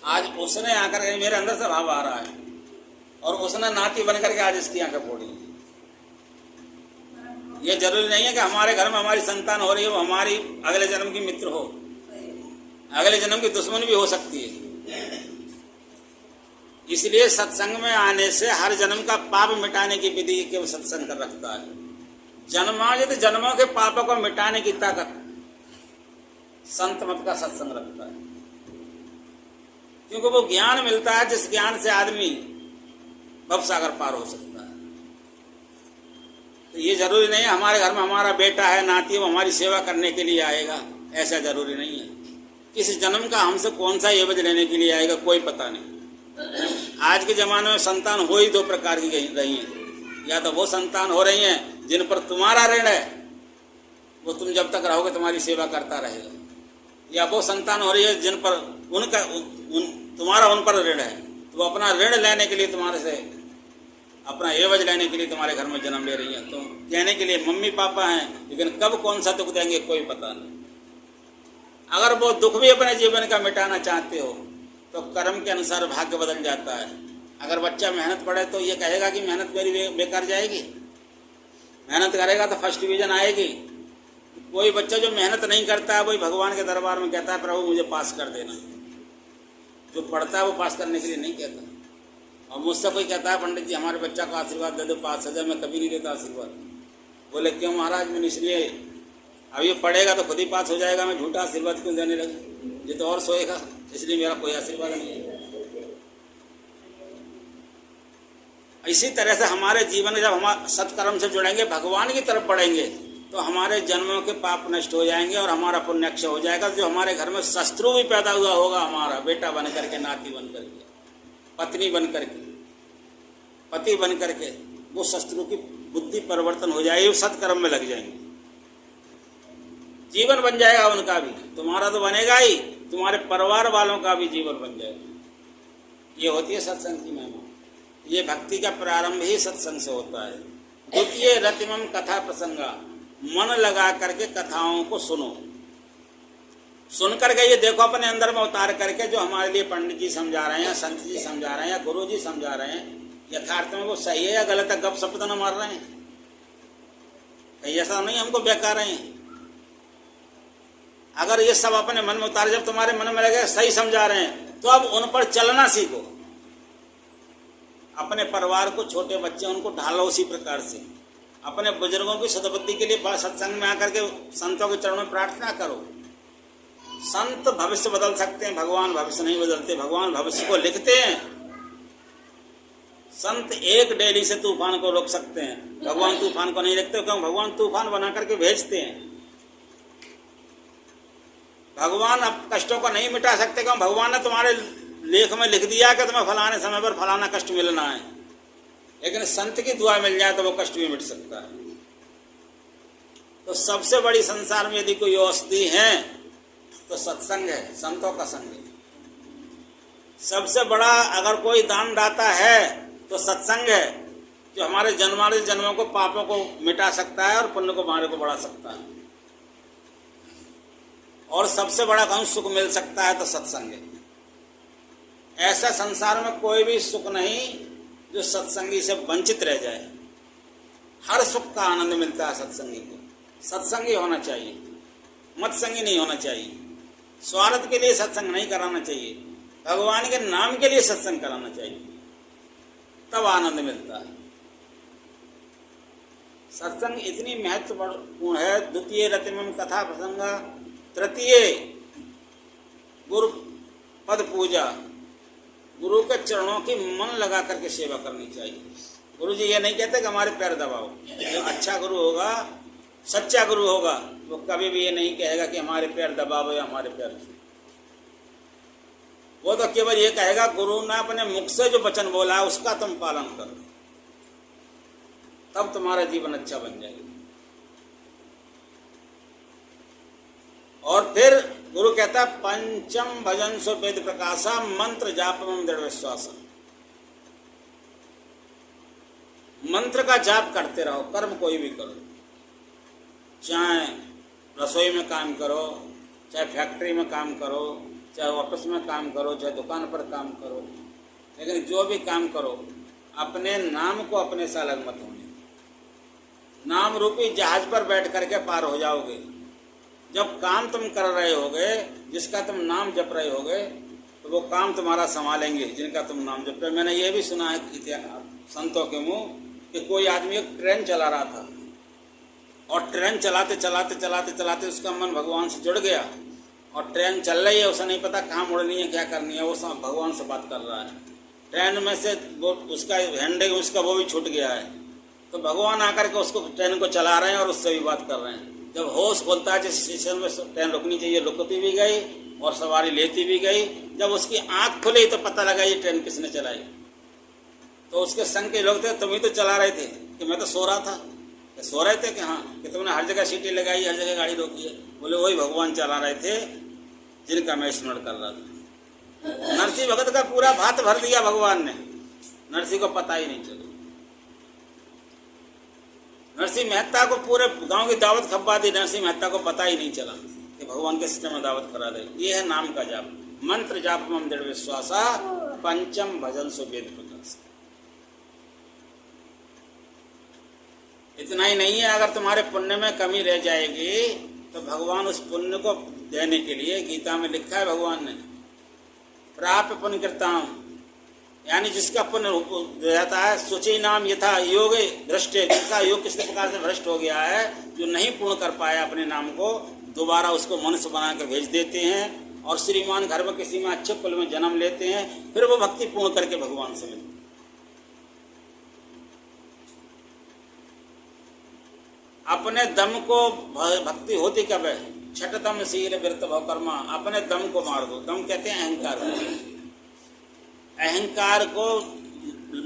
आज उसने आकर के, मेरे अंदर से भाव आ रहा है, और उसने नाती बन करके आज इसकी आंखें फोड़ी। ये जरूरी नहीं है कि हमारे घर में हमारी संतान हो रही है वो हमारी अगले जन्म की मित्र हो, अगले जन्म की दुश्मन भी हो सकती है। इसलिए सत्संग में आने से हर जन्म का पाप मिटाने की विधि के सत्संग कर रखता है। जन्मांजित जन्मों के पापों को मिटाने की ताकत संत मत का सत्संग रखता है, क्योंकि वो ज्ञान मिलता है जिस ज्ञान से आदमी भवसागर पार हो सकता है। तो ये जरूरी नहीं है हमारे घर में हमारा बेटा है, नाती है, वो हमारी सेवा करने के लिए आएगा, ऐसा जरूरी नहीं है। किस जन्म का हमसे कौन सा एवज लेने के लिए आएगा कोई पता नहीं। आज के ज़माने में संतान हो ही 2 प्रकार की रही हैं। या तो वो संतान हो रही हैं जिन पर तुम्हारा ऋण है, वो तुम जब तक रहोगे तुम्हारी सेवा करता रहेगा, या वो संतान हो रही है जिन पर तुम्हारा उन पर ऋण है, तो वो अपना ऋण लेने के लिए तुम्हारे से, अपना एवज लेने के लिए तुम्हारे घर में जन्म ले रही है। तो कहने के लिए मम्मी पापा हैं, लेकिन कब कौन सा दुख देंगे कोई पता नहीं। अगर वो दुख भी अपने जीवन का मिटाना चाहते हो तो कर्म के अनुसार भाग्य बदल जाता है। अगर बच्चा मेहनत पढ़े तो ये कहेगा कि मेहनत मेरी बेकार जाएगी, मेहनत करेगा तो फर्स्ट डिवीजन आएगी, कोई बच्चा जो मेहनत नहीं करता है वही भगवान के दरबार में कहता है प्रभु मुझे पास कर देना। जो पढ़ता है वो पास करने के लिए नहीं कहता। और मुझसे कोई कहता है पंडित जी हमारे बच्चा को आशीर्वाद दे दो पास हो जाए, मैं कभी नहीं देता आशीर्वाद। बोले क्यों महाराज, मैंने इसलिए अब ये पढ़ेगा तो खुद ही पास हो जाएगा, मैं झूठा आशीर्वाद क्यों देने लगा, ये तो और सोएगा, इसलिए मेरा कोई आशीर्वाद नहीं है। इसी तरह से हमारे जीवन में जब हम सत्कर्म से जुड़ेंगे, भगवान की तरफ बढ़ेंगे, तो हमारे जन्मों के पाप नष्ट हो जाएंगे और हमारा पुण्य अक्षय हो जाएगा। जो हमारे घर में शत्रु भी पैदा हुआ होगा, हमारा बेटा बन करके, नाती बन करके, पत्नी बन करके, पति बन करके, वो शत्रु की बुद्धि परिवर्तन हो जाएगी, सत्कर्म में लग जाएंगे, जीवन बन जाएगा उनका भी। तुम्हारा तो बनेगा ही, तुम्हारे परिवार वालों का भी जीवन बन जाएगा। ये होती है सत्संग की महिमा। ये भक्ति का प्रारंभ ही सत्संग से होता है। द्वितीय रतिमम कथा प्रसंगा, मन लगा करके कथाओं को सुनो, सुन करके ये देखो अपने अंदर में उतार करके, जो हमारे लिए पंडित जी समझा रहे हैं, संत जी समझा रहे हैं या गुरु जी समझा रहे हैं, यथार्थ में वो सही है या गलत है, गप सप तो न मार रहे हैं, कहीं ऐसा नहीं हमको बहका रहे हैं। अगर ये सब अपने मन में उतार, जब तुम्हारे मन में लगे सही समझा रहे हैं, तो अब उन पर चलना सीखो। अपने परिवार को, छोटे बच्चे उनको ढालो उसी प्रकार से। अपने बुजुर्गों की सद्बुद्धि के लिए सत्संग में आकर के संतों के चरणों में प्रार्थना करो। संत भविष्य बदल सकते हैं, भगवान भविष्य नहीं बदलते, भगवान भविष्य को लिखते हैं। संत एक डेली से तूफान को रोक सकते हैं, भगवान तूफान को नहीं लिखते, क्यों? भगवान तूफान बना करके भेजते हैं। भगवान अब कष्टों को नहीं मिटा सकते, क्यों? भगवान ने तुम्हारे लेख में लिख दिया कि तुम्हें फलाने समय पर फलाना कष्ट मिलना है, लेकिन संत की दुआ मिल जाए तो वो कष्ट भी मिट सकता है। तो सबसे बड़ी संसार में यदि कोई औषधि है तो सत्संग है, संतों का संग है। सबसे बड़ा अगर कोई दान दाता है तो सत्संग है, जो हमारे जन्मांतर जन्मों को, पापों को मिटा सकता है और पुण्य को, हमारे को बढ़ा सकता है। और सबसे बड़ा कौन सुख मिल सकता है तो सत्संग है। ऐसा संसार में कोई भी सुख नहीं जो सत्संगी से वंचित रह जाए। हर सुख का आनंद मिलता है सत्संगी को। सत्संगी होना चाहिए, मतसंगी नहीं होना चाहिए। स्वार्थ के लिए सत्संग नहीं कराना चाहिए, भगवान के नाम के लिए सत्संग कराना चाहिए, तब आनंद मिलता है। सत्संग इतनी महत्वपूर्ण है। द्वितीय रतिमम कथा प्रसंगा, तृतीय गुरु पद पूजा, गुरु के चरणों की मन लगा करके सेवा करनी चाहिए। गुरु जी ये नहीं कहते कि हमारे पैर दबाओ। जो अच्छा गुरु होगा, सच्चा गुरु होगा, वो कभी भी ये नहीं कहेगा कि हमारे पैर दबाओ या हमारे पैर छू। वो तो केवल ये कहेगा, गुरु ने अपने मुख से जो वचन बोला उसका तुम पालन करो, तब तुम्हारा जीवन अच्छा बन जाएगा। और फिर गुरु कहता है पंचम भजन सो वेद प्रकाशा, मंत्र जापम दृढ़ विश्वास। मंत्र का जाप करते रहो, कर्म कोई भी करो, चाहे रसोई में काम करो, चाहे फैक्ट्री में काम करो, चाहे ऑफिस में काम करो, चाहे दुकान पर काम करो, लेकिन जो भी काम करो अपने नाम को अपने से अलग मत होने। नाम रूपी जहाज पर बैठ करके पार हो जाओगे। जब काम तुम कर रहे होगे, जिसका तुम नाम जप रहे होगे, तो वो काम तुम्हारा संभालेंगे जिनका तुम नाम जप रहे हो। मैंने ये भी सुना है संतों के मुंह कि कोई आदमी एक ट्रेन चला रहा था और ट्रेन चलाते चलाते चलाते चलाते उसका मन भगवान से जुड़ गया और ट्रेन चल रही है, उसे नहीं पता कहाँ मुड़नी है, क्या करनी है, वो भगवान से बात कर रहा है। ट्रेन में से वो उसका हैंडल उसका वो भी छूट गया है, तो भगवान आकर के उसको ट्रेन को चला रहे हैं और उससे भी बात कर रहे हैं। जब होश बोलता है जिस स्टेशन में ट्रेन रुकनी चाहिए रुकती भी गई और सवारी लेती भी गई। जब उसकी आंख खुली तो पता लगा ये ट्रेन किसने चलाई। तो उसके संग के लोग थे, तुम ही तो चला रहे थे। कि मैं तो सो रहा था। सो रहे थे कि हाँ, कि तुमने हर जगह सीटी लगाई, हर जगह गाड़ी रोकी है। बोले वही भगवान चला रहे थे जिनका मैं स्मरण कर रहा था। नरसिंह भगत का पूरा भात भर दिया भगवान ने, नरसिंह को पता ही नहीं चला। नरसिंह मेहता को पूरे गांव की दावत खपा दी, नरसिंह मेहता को पता ही नहीं चला कि भगवान के सिस्टम में दावत करा दे। ये है नाम का जाप। मंत्र जाप मम दृढ़ विश्वासा, पंचम भजन सो वेद प्रकाश। इतना ही नहीं है, अगर तुम्हारे पुण्य में कमी रह जाएगी तो भगवान उस पुण्य को देने के लिए गीता में लिखा है भगवान ने, प्राप्य पुण्य कृताम, यानी जिसका पुण्य रहता है, शुचि नाम यथा योगे भ्रष्टे, जिसका योग किसी प्रकार से भ्रष्ट हो गया है, जो नहीं पूर्ण कर पाया अपने नाम को, दोबारा उसको मनुष्य बना कर भेज देते हैं और श्रीमान घर में किसी में अच्छे कुल में जन्म लेते हैं, फिर वो भक्ति पूर्ण करके भगवान से मिलते। अपने दम को भक्ति होती कब है? छठतम शील विरत भव कर्मा, अपने दम को मार दो। दम कहते हैं अहंकार, अहंकार को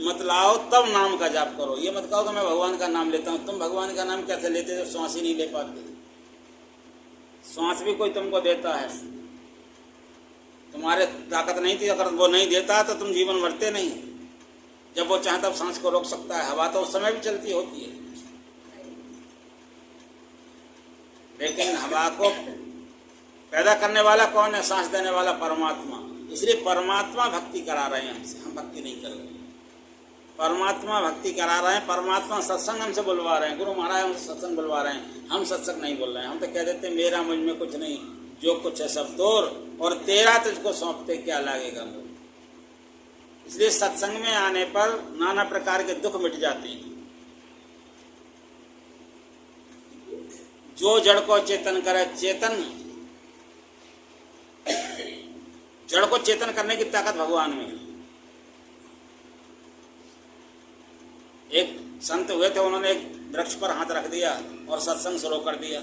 मत लाओ तब नाम का जाप करो। ये मत कहो कि मैं भगवान का नाम लेता हूँ। तुम भगवान का नाम कैसे लेते जब श्वास ही नहीं ले पाते? श्वास भी कोई तुमको देता है, तुम्हारे ताकत नहीं थी, अगर वो नहीं देता तो तुम जीवन मरते नहीं। जब वो चाहे तब सांस को रोक सकता है। हवा तो उस समय भी चलती होती है, लेकिन हवा को पैदा करने वाला कौन है? सांस देने वाला परमात्मा। इसलिए परमात्मा भक्ति करा रहे हैं हमसे, हम भक्ति नहीं कर रहे। परमात्मा भक्ति करा रहे हैं, परमात्मा सत्संग हमसे बुलवा रहे हैं। गुरु महाराज हमसे सत्संग बुलवा रहे हैं, हम सत्संग नहीं बोल रहे हैं। हम तो कह देते हैं मेरा मुझ में कुछ नहीं, जो कुछ है सब तोर, और तेरा तुझको सौंपते क्या लागेगा मोर। इसलिए सत्संग में आने पर नाना प्रकार के दुख मिट जाते हैं। जो जड़ को चेतन करे, चेतन जड़ को चेतन करने की ताकत भगवान में है। एक संत हुए थे, उन्होंने एक वृक्ष पर हाथ रख दिया और सत्संग शुरू कर दिया,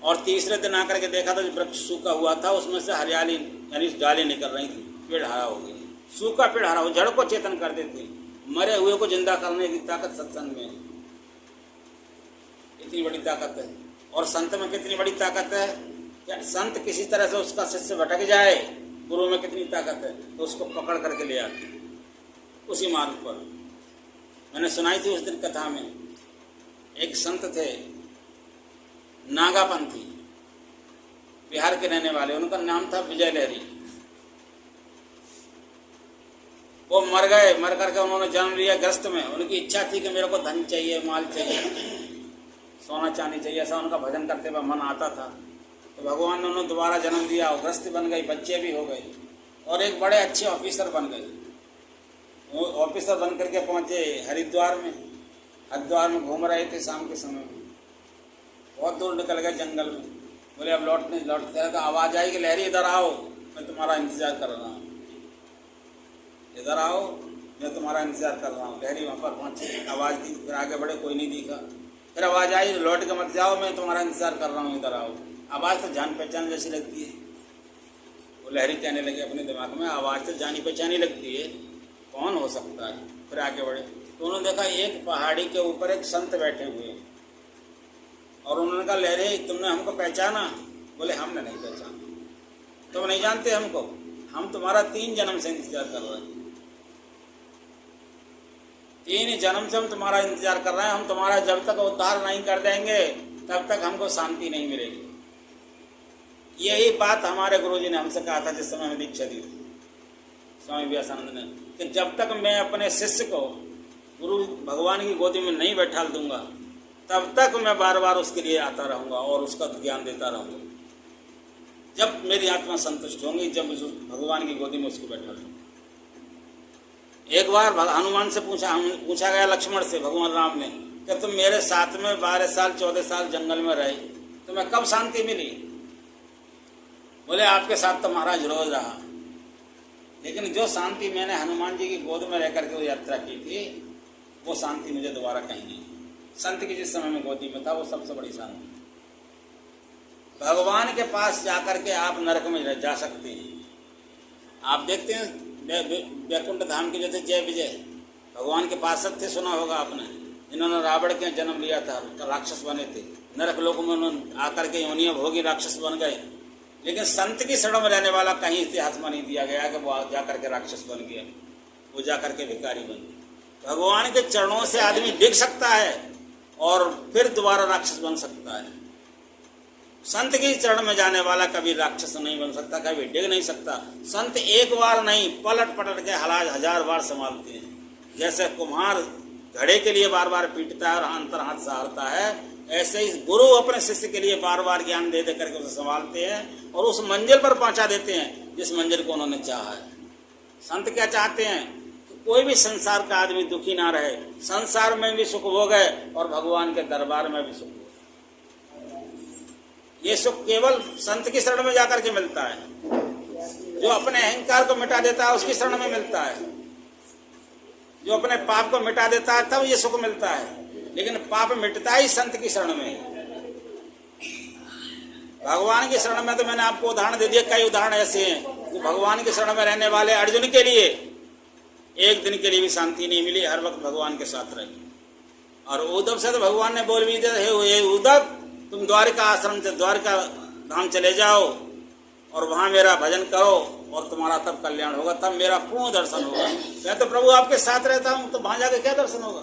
और तीसरे दिन आकर के देखा तो वृक्ष सूखा हुआ था, उसमें से हरियाली यानी डाली निकल रही थी, पेड़ हरा हो गया। सूखा पेड़ हरा हो, जड़ को चेतन कर देते। मरे हुए को जिंदा करने की ताकत सत्संग में है, इतनी बड़ी ताकत है। और संत में कितनी बड़ी ताकत है? क्या संत किसी तरह से उसका शिष्य भटक जाए, गुरु में कितनी ताकत है, तो उसको पकड़ करके ले आती उसी मार्ग पर। मैंने सुनाई थी उस दिन कथा में, एक संत थे नागापंथी, बिहार के रहने वाले, उनका नाम था विजय लहरी। वो मर गए, मर करके उन्होंने जन्म लिया ग्रस्त में। उनकी इच्छा थी कि मेरे को धन चाहिए, माल चाहिए, सोना चांदी चाहिए, ऐसा उनका भजन करते हुए मन आता था। तो भगवान ने उन्हें दोबारा जन्म दिया, और ग्रस्त बन गई, बच्चे भी हो गए, और एक बड़े अच्छे ऑफिसर बन गए। वो ऑफिसर बन करके पहुँचे हरिद्वार में। हरिद्वार में घूम रहे थे शाम के समय में, बहुत दूर निकल गए जंगल में। बोले अब लौटते रहे तो आवाज़ आई कि लहरी इधर आओ, मैं तुम्हारा इंतजार कर रहा हूँ, इधर आओ, मैं तुम्हारा इंतजार कर रहा हूँ। लहरी वहाँ पर पहुँचे, आवाज़ दी, फिर आगे बढ़े, कोई नहीं दिखा। फिर आवाज़ आई लौट के मत जाओ, मैं तुम्हारा इंतजार कर रहा हूँ, इधर आओ। आवाज़ तो जान पहचान जैसी लगती है। वो लहरी कहने लगे अपने दिमाग में, आवाज़ तो जानी पहचानी लगती है, कौन हो सकता है? फिर आगे बढ़े तो उन्होंने देखा एक पहाड़ी के ऊपर एक संत बैठे हुए हैं, और उन्होंने कहा लहरी तुमने हमको पहचाना? बोले हमने नहीं पहचाना। तुम नहीं जानते हमको? हम तुम्हारा 3 जन्म से इंतजार कर रहे हैं, 3 जन्म से हम तुम्हारा इंतजार कर रहे हैं। हम तुम्हारा जब तक उद्धार नहीं कर देंगे तब तक हमको शांति नहीं मिलेगी। यही बात हमारे गुरुजी ने हमसे कहा था जिस समय में दीक्षा दी थी, स्वामी विवेकानंद ने, कि जब तक मैं अपने शिष्य को गुरु भगवान की गोदी में नहीं बैठाल दूंगा तब तक मैं बार बार उसके लिए आता रहूँगा और उसका ज्ञान देता रहूँगा। जब मेरी आत्मा संतुष्ट होंगी, जब भगवान की गोदी में उसको बैठा दूँगा। एक बार हनुमान से पूछा गया लक्ष्मण से, भगवान राम ने, कि तुम मेरे साथ में 12 साल 14 साल जंगल में रहे, तुम्हें कब शांति मिली? बोले आपके साथ तो महाराज रोज रहा, लेकिन जो शांति मैंने हनुमान जी की गोद में रह करके वो यात्रा की थी, वो शांति मुझे दोबारा कहीं नहीं। संत की जिस समय में गोदी में था वो सबसे बड़ी शांति। भगवान के पास जाकर के आप नरक में जा सकते हैं। आप देखते हैं वैकुंठ धाम के जो थे जय विजय, भगवान के पार्षद थे, सुना होगा आपने, जिन्होंने रावण के जन्म लिया था, राक्षस बने थे, नरक लोक में उन्होंने आकर के योनिया भोगी राक्षस बन गए। लेकिन संत की शरण में रहने वाला कहीं इतिहास में नहीं दिया गया कि वो जाकर के राक्षस बन गया, वो जाकर के भिखारी बन गया। भगवान के चरणों से आदमी डिग सकता है और फिर दोबारा राक्षस बन सकता है। संत के चरण में जाने वाला कभी राक्षस नहीं बन सकता, कभी डिग नहीं सकता। संत एक बार नहीं, पलट पलट के 1000 बार संभालते हैं। जैसे कुम्हार घड़े के लिए बार बार पीटता है और अंतर हाथ सहारता है, ऐसे ही गुरु अपने शिष्य के लिए बार बार ज्ञान दे दे करके उसे संभालते हैं और उस मंजिल पर पहुंचा देते हैं जिस मंजिल को उन्होंने चाहा है। संत क्या चाहते हैं कि कोई भी संसार का आदमी दुखी ना रहे, संसार में भी सुख भोगे और भगवान के दरबार में भी सुख भोगे। ये सुख केवल संत की शरण में जाकर के मिलता है। जो अपने अहंकार को मिटा देता है उसकी शरण में मिलता है, जो अपने पाप को मिटा देता है तब ये सुख मिलता है। लेकिन पाप मिटता ही संत की शरण में। भगवान की शरण में तो मैंने आपको उदाहरण दे दिया, कई उदाहरण ऐसे हैं कि भगवान की शरण में रहने वाले अर्जुन के लिए एक दिन के लिए भी शांति नहीं मिली, हर वक्त भगवान के साथ रहे। और उद्धव से तो भगवान ने बोल भी दिया, हे उद्धव तुम द्वारका आश्रम से द्वारका धाम चले जाओ और वहां मेरा भजन करो और तुम्हारा तब कल्याण होगा, तब मेरा पूर्ण दर्शन होगा। मैं तो प्रभु आपके साथ रहता हूं तो वहां जाके क्या दर्शन होगा?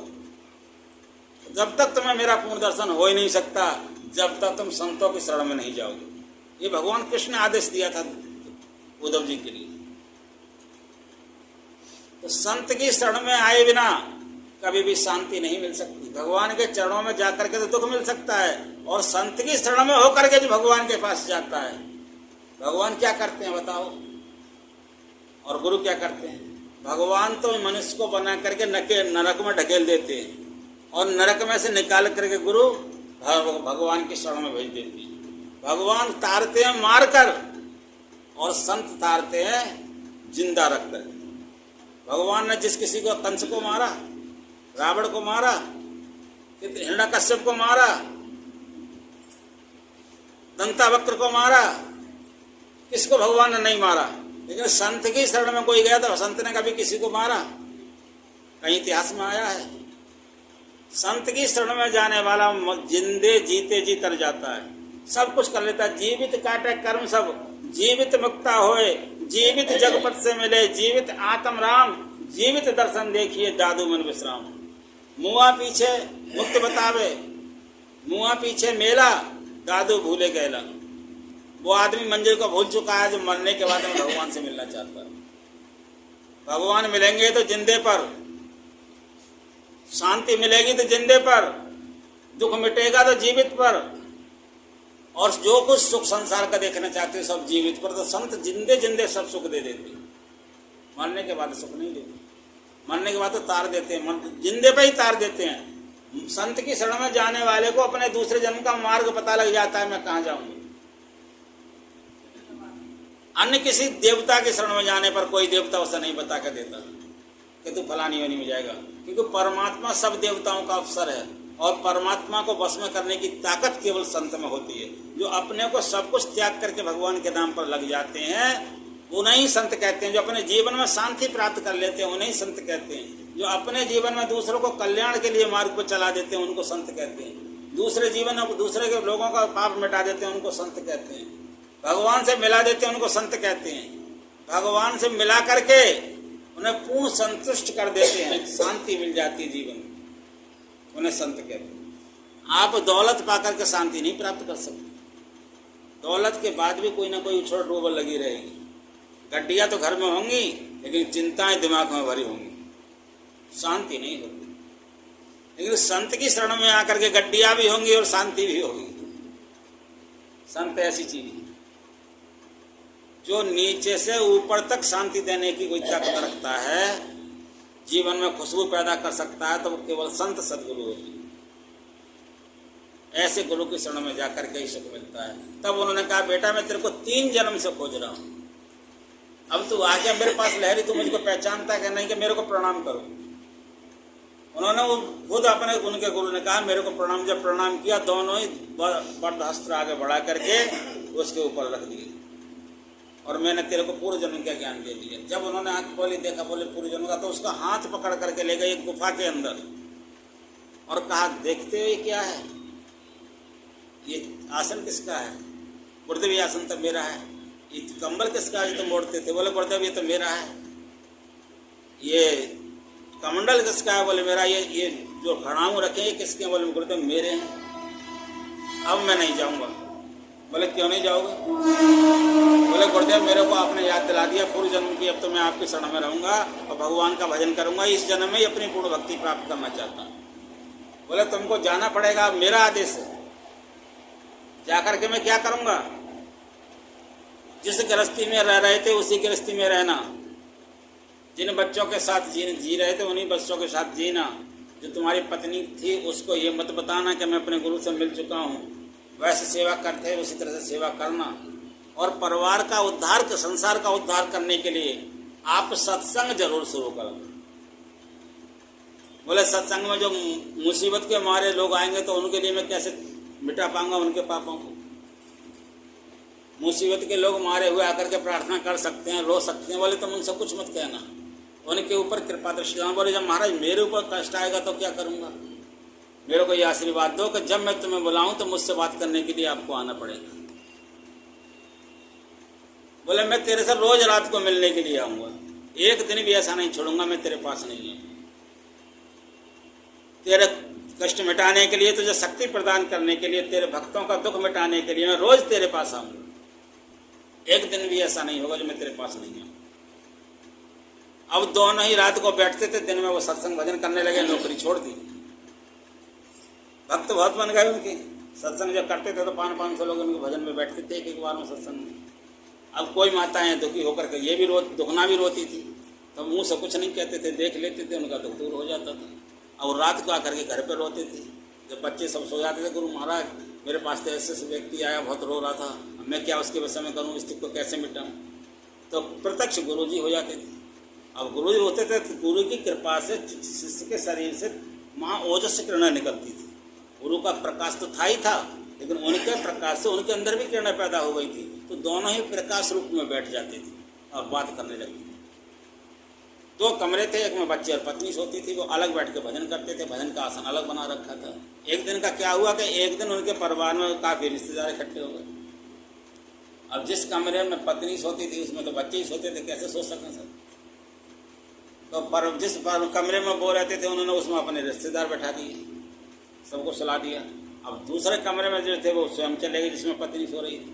जब तक तुम्हें मेरा पूर्ण दर्शन हो ही नहीं सकता जब तक तुम संतों की शरण में नहीं जाओगे। ये भगवान कृष्ण ने आदेश दिया था उद्धव जी के लिए। तो संत की शरण में आए बिना कभी भी शांति नहीं मिल सकती। भगवान के चरणों में जाकर के तो दुख मिल सकता है, और संत की शरण में होकर के जो भगवान के पास जाता है, भगवान क्या करते हैं बताओ? और गुरु क्या करते हैं? भगवान तो मनुष्य को बना करके नरक में ढकेल देते हैं और नरक में से निकाल करके गुरु भगवान की शरण में भेज देते हैं। भगवान तारते हैं मार कर और संत तारते हैं जिंदा रख कर। भगवान ने जिस किसी को कंस को मारा, रावण को मारा, हिरण्यकश्यप को मारा, दंतावक्र को मारा, किसको भगवान ने नहीं मारा? लेकिन संत की शरण में कोई गया तो संत ने कभी किसी को मारा? कहीं इतिहास में आया है? संत की शरण में जाने वाला जिंदे जीते जी तर जाता है, सब कुछ कर लेता है। जीवित काटे कर्म सब, जीवित मुक्ता होए, जीवित जगपत से मिले, जीवित आत्म राम, जीवित दर्शन देखिए दादू मन विश्राम। मुआ पीछे मुक्त बतावे, मुआ पीछे मेला, दादू भूले गैला। वो आदमी मंजिल को भूल चुका है जो मरने के बाद में भगवान से मिलना चाहता है। भगवान मिलेंगे तो जिंदे पर, शांति मिलेगी तो जिंदे पर, दुख मिटेगा तो जीवित पर, और जो कुछ सुख संसार का देखना चाहते हैं सब जीवित पर। तो संत जिंदे जिंदे सब सुख दे देते, मरने के बाद सुख नहीं देते। मरने के बाद तो तार देते हैं, जिंदे पे ही तार देते हैं। संत की शरण में जाने वाले को अपने दूसरे जन्म का मार्ग पता लग जाता है, मैं कहाँ जाऊंगा। अन्य किसी देवता की शरण में जाने पर कोई देवता उसे नहीं बता कर देता कि तू फलानी योनि में जाएगा, क्योंकि परमात्मा सब देवताओं का अवसर है और परमात्मा को वश में करने की ताकत केवल संत में होती है। जो अपने को सब कुछ त्याग करके भगवान के नाम पर लग जाते हैं उन्हें संत कहते हैं। जो अपने जीवन में शांति प्राप्त कर लेते हैं उन्हें संत कहते हैं। जो अपने जीवन में दूसरों को कल्याण के लिए मार्ग पर चला देते हैं उनको संत कहते हैं। दूसरे जीवन में दूसरे के लोगों का पाप मिटा देते हैं उनको संत कहते हैं। भगवान से मिला देते हैं उनको संत कहते हैं। भगवान से मिला करके उन्हें पूर्ण संतुष्ट कर देते हैं, शांति मिल जाती है जीवन में, उन्हें संत कहते हैं। आप दौलत पाकर के शांति नहीं प्राप्त कर सकते। दौलत के बाद भी कोई ना कोई उछल डोबल लगी रहेगी। गड्डियाँ तो घर में होंगी लेकिन चिंताएं दिमाग में भरी होंगी, शांति नहीं होगी। लेकिन संत की शरण में आकर के गड्डियाँ भी होंगी और शांति भी होगी। संत ऐसी चीज है जो नीचे से ऊपर तक शांति देने की कोई ताकत रखता है, जीवन में खुशबू पैदा कर सकता है, तो वो केवल संत सदगुरु होते हैं। ऐसे गुरु की शरण में जाकर के ही सुख मिलता है। तब उन्होंने कहा बेटा मैं तेरे को 3 जन्म से खोज रहा हूँ, अब तू आ गया मेरे पास लहरी, तू मुझको पहचानता है नहीं कि मेरे को प्रणाम करो। उन्होंने वो खुद अपने उनके गुरु ने कहा मेरे को प्रणाम। जब प्रणाम किया दोनों ही बर्दहस्त्र आगे बढ़ा करके उसके ऊपर रख दिए और मैंने तेरे को पूर्व जन्म का ज्ञान दे दिया। जब उन्होंने आंख खोली देखा, बोले पूर्व जन्म का, तो उसका हाथ पकड़ करके ले गए एक गुफा के अंदर और कहा देखते हो ये क्या है, ये आसन किसका है? गुरुदेव ये आसन तो मेरा है। ये कंबल किसका है? तो मोड़ते थे। बोले गुरुदेव ये तो मेरा है। ये कमंडल किसका है? बोले मेरा। ये जो खड़ाऊ रखे ये किसके? बोले गुरुदेव मेरे हैं। अब मैं नहीं जाऊंगा। बोले क्यों नहीं जाओगे? बोले गुरुदेव मेरे को आपने याद दिला दिया पूर्व जन्म की, अब तो मैं आपकी शरण में रहूंगा और भगवान का भजन करूंगा। इस जन्म में ही अपनी पूर्ण भक्ति प्राप्त करना चाहता हूँ। बोले तुमको जाना पड़ेगा, मेरा आदेश है। जाकर के मैं क्या करूँगा? जिस गृहस्थी में रह रहे थे उसी गृहस्थी में रहना, जिन बच्चों के साथ जी रहे थे उन्हीं बच्चों के साथ जीना। जो तुम्हारी पत्नी थी उसको ये मत बताना कि मैं अपने गुरु से मिल चुका हूँ, वैसे सेवा करते उसी तरह से सेवा करना। और परिवार का उद्धार, संसार का उद्धार करने के लिए आप सत्संग जरूर शुरू करो। बोले सत्संग में जो मुसीबत के मारे लोग आएंगे तो उनके लिए मैं कैसे मिटा पाऊंगा उनके पापों को? मुसीबत के लोग मारे हुए आकर के प्रार्थना कर सकते हैं, रो सकते हैं, बोले तुम उनसे कुछ मत कहना, उनके ऊपर कृपा दृष्टि। बोले जब महाराज मेरे ऊपर कष्ट आएगा तो क्या करूँगा? मेरे को ये आशीर्वाद दो कि जब मैं तुम्हें बुलाऊं तो मुझसे बात करने के लिए आपको आना पड़ेगा। बोले मैं तेरे से रोज रात को मिलने के लिए आऊँगा, एक दिन भी ऐसा नहीं छोड़ूंगा मैं तेरे पास नहीं है। तेरे कष्ट मिटाने के लिए, तुझे शक्ति प्रदान करने के लिए, तेरे भक्तों का दुख मिटाने के लिए मैं रोज तेरे पास आऊँगा, एक दिन भी ऐसा नहीं होगा जो मैं तेरे पास नहीं आऊँ। अब दोनों ही रात को बैठते थे, दिन में वो सत्संग भजन करने लगे, नौकरी छोड़ दी। भक्त बहुत बन गए उनके। सत्संग जब करते थे तो 500-500 लोग उनके भजन में बैठते थे एक बार में सत्संग में। अब कोई माताएं दुखी होकर के ये भी दुखना भी रोती थी, तो मुँह से कुछ नहीं कहते थे, देख लेते थे, उनका दुख दूर हो जाता था। और रात को आकर के घर पर रोते थे। जब बच्चे सब सो जाते थे, गुरु महाराज मेरे पास तो ऐसे व्यक्ति आया, बहुत रो रहा था, मैं क्या उसके विषय में करूँ, इस दुख को कैसे मिटाऊँ? तो प्रत्यक्ष गुरु जी हो जाते थे। अब गुरु जी होते थे तो गुरु की कृपा से शिष्य के शरीर से महा ओजस किरणें निकलती थी। गुरु का प्रकाश तो था ही था, लेकिन उनके प्रकाश से उनके अंदर भी किरणें पैदा हो गई थी, तो दोनों ही प्रकाश रूप में बैठ जाते थे और बात करने लगती थी। 2 कमरे थे, एक में बच्चे और पत्नी सोती थी, वो अलग बैठ के भजन करते थे, भजन का आसन अलग बना रखा था। एक दिन का क्या हुआ कि एक दिन उनके परिवार में काफ़ी रिश्तेदार इकट्ठे हो गए। अब जिस कमरे में पत्नी सोती थी उसमें तो बच्चे ही सोते थे, कैसे सो सकें सब? तो जिस कमरे में वो रहते थे उन्होंने उसमें अपने रिश्तेदार बैठा दिए, सबको सुला दिया। अब दूसरे कमरे में जो थे वो स्वयं चले गए जिसमें पत्नी सो रही थी।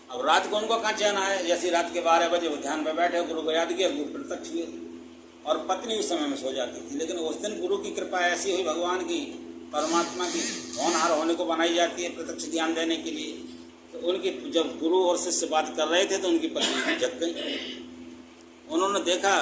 अब रात को उनको कहाँ चैन आए? जैसी रात के 12 बजे वो ध्यान में बैठे, गुरु को याद किया, गुरु प्रत्यक्ष हुए और पत्नी उस समय में सो जाती थी। लेकिन उस दिन गुरु की कृपा ऐसी हुई, भगवान की, परमात्मा की होनहार होने को बनाई जाती है प्रत्यक्ष ध्यान देने के लिए। तो उनकी जब गुरु और शिष्य बात कर रहे थे तो उनकी पत्नी जग गई। उन्होंने देखा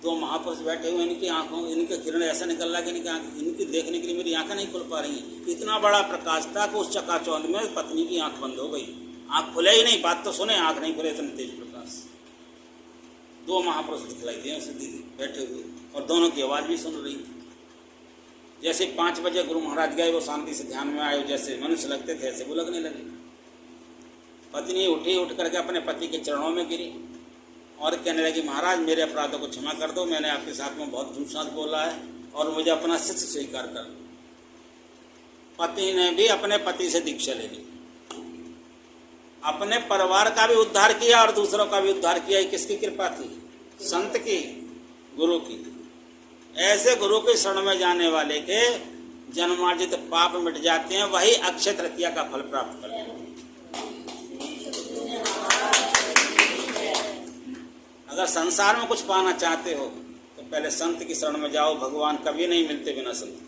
2 महापुरुष बैठे हुए, इनकी आंखों, इनके किरण ऐसा निकल रहा कि इनकी देखने के लिए मेरी आंखें नहीं खुल पा रही हैं। इतना बड़ा प्रकाश था कि उस चकाचौंध में पत्नी की आंख बंद हो गई। आंख खुले ही नहीं, बात तो सुने, आंख नहीं खुले, इतने तेज प्रकाश। 2 महापुरुष दिखलाई दिए उसे बैठे हुए, और दोनों की आवाज़ भी सुन रही थी। जैसे 5 बजे गुरु महाराज गए, वो शांति से ध्यान में आए, जैसे मनुष्य लगते थे ऐसे वो लगने लगे। पत्नी उठी, उठ करके अपने पति के चरणों में गिरी और कहने लगी, महाराज मेरे अपराधों को क्षमा कर दो, मैंने आपके साथ में बहुत झूठ साथ बोला है और मुझे अपना शिष्य स्वीकार कर। पति ने भी अपने पति से दीक्षा ले ली, अपने परिवार का भी उद्धार किया और दूसरों का भी उद्धार किया। किसकी कृपा थी? संत की, गुरु की। ऐसे गुरु के शरण में जाने वाले के जन्मार्जित पाप मिट जाते हैं, वही अक्षय तृतीया का फल प्राप्त करते हैं। अगर संसार में कुछ पाना चाहते हो तो पहले संत की शरण में जाओ। भगवान कभी नहीं मिलते बिना संत।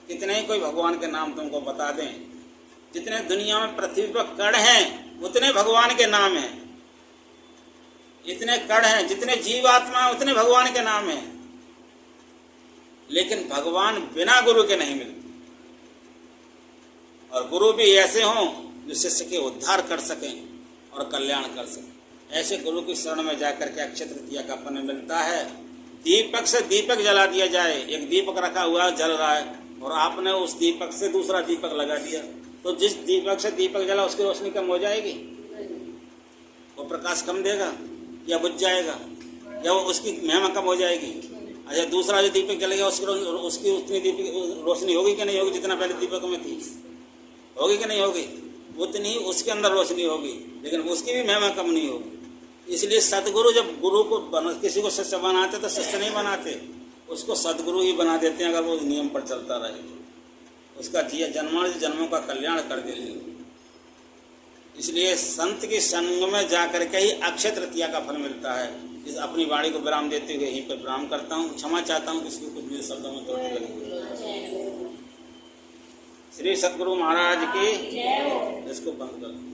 कितने ही कोई भगवान के नाम तुमको बता दें, जितने दुनिया में पृथ्वी पर कण हैं उतने भगवान के नाम हैं। इतने कण हैं, जितने जीवात्मा उतने भगवान के नाम हैं, लेकिन भगवान बिना गुरु के नहीं मिलते। और गुरु भी ऐसे हों जो शिष्य के उद्धार कर सकें और कल्याण कर सकें। ऐसे गुरु की शरण में जाकर के अक्षय तृतीया का पुण्य मिलता है। दीपक से दीपक जला दिया जाए, एक दीपक रखा हुआ जल रहा है और आपने उस दीपक से दूसरा दीपक लगा दिया, तो जिस दीपक से दीपक जला उसकी रोशनी कम हो जाएगी? वो प्रकाश कम देगा या बुझ जाएगा, या वो उसकी महिमा कम हो जाएगी? अच्छा, दूसरा जो दीपक जलेगा उसकी उतनी दीपक रोशनी होगी कि नहीं होगी जितना पहले दीपक में थी? होगी कि नहीं होगी? उतनी उसके अंदर रोशनी होगी, लेकिन उसकी भी महिमा कम नहीं होगी। इसलिए सदगुरु जब गुरु को किसी को शिष्य बनाते तो शिष्य नहीं बनाते, उसको सदगुरु ही बना देते हैं। अगर वो नियम पर चलता रहे तो उसका जन्मों का कल्याण कर देंगे। इसलिए संत के संग में जाकर के ही अक्षय तृतीया का फल मिलता है। इस अपनी वाणी को विराम देते हुए यहीं पर विराम करता हूँ। क्षमा चाहता हूँ किसी को कुछ मेरे शब्दों में त्रुटि लगी। श्री सतगुरु महाराज की। इसको बंद कर।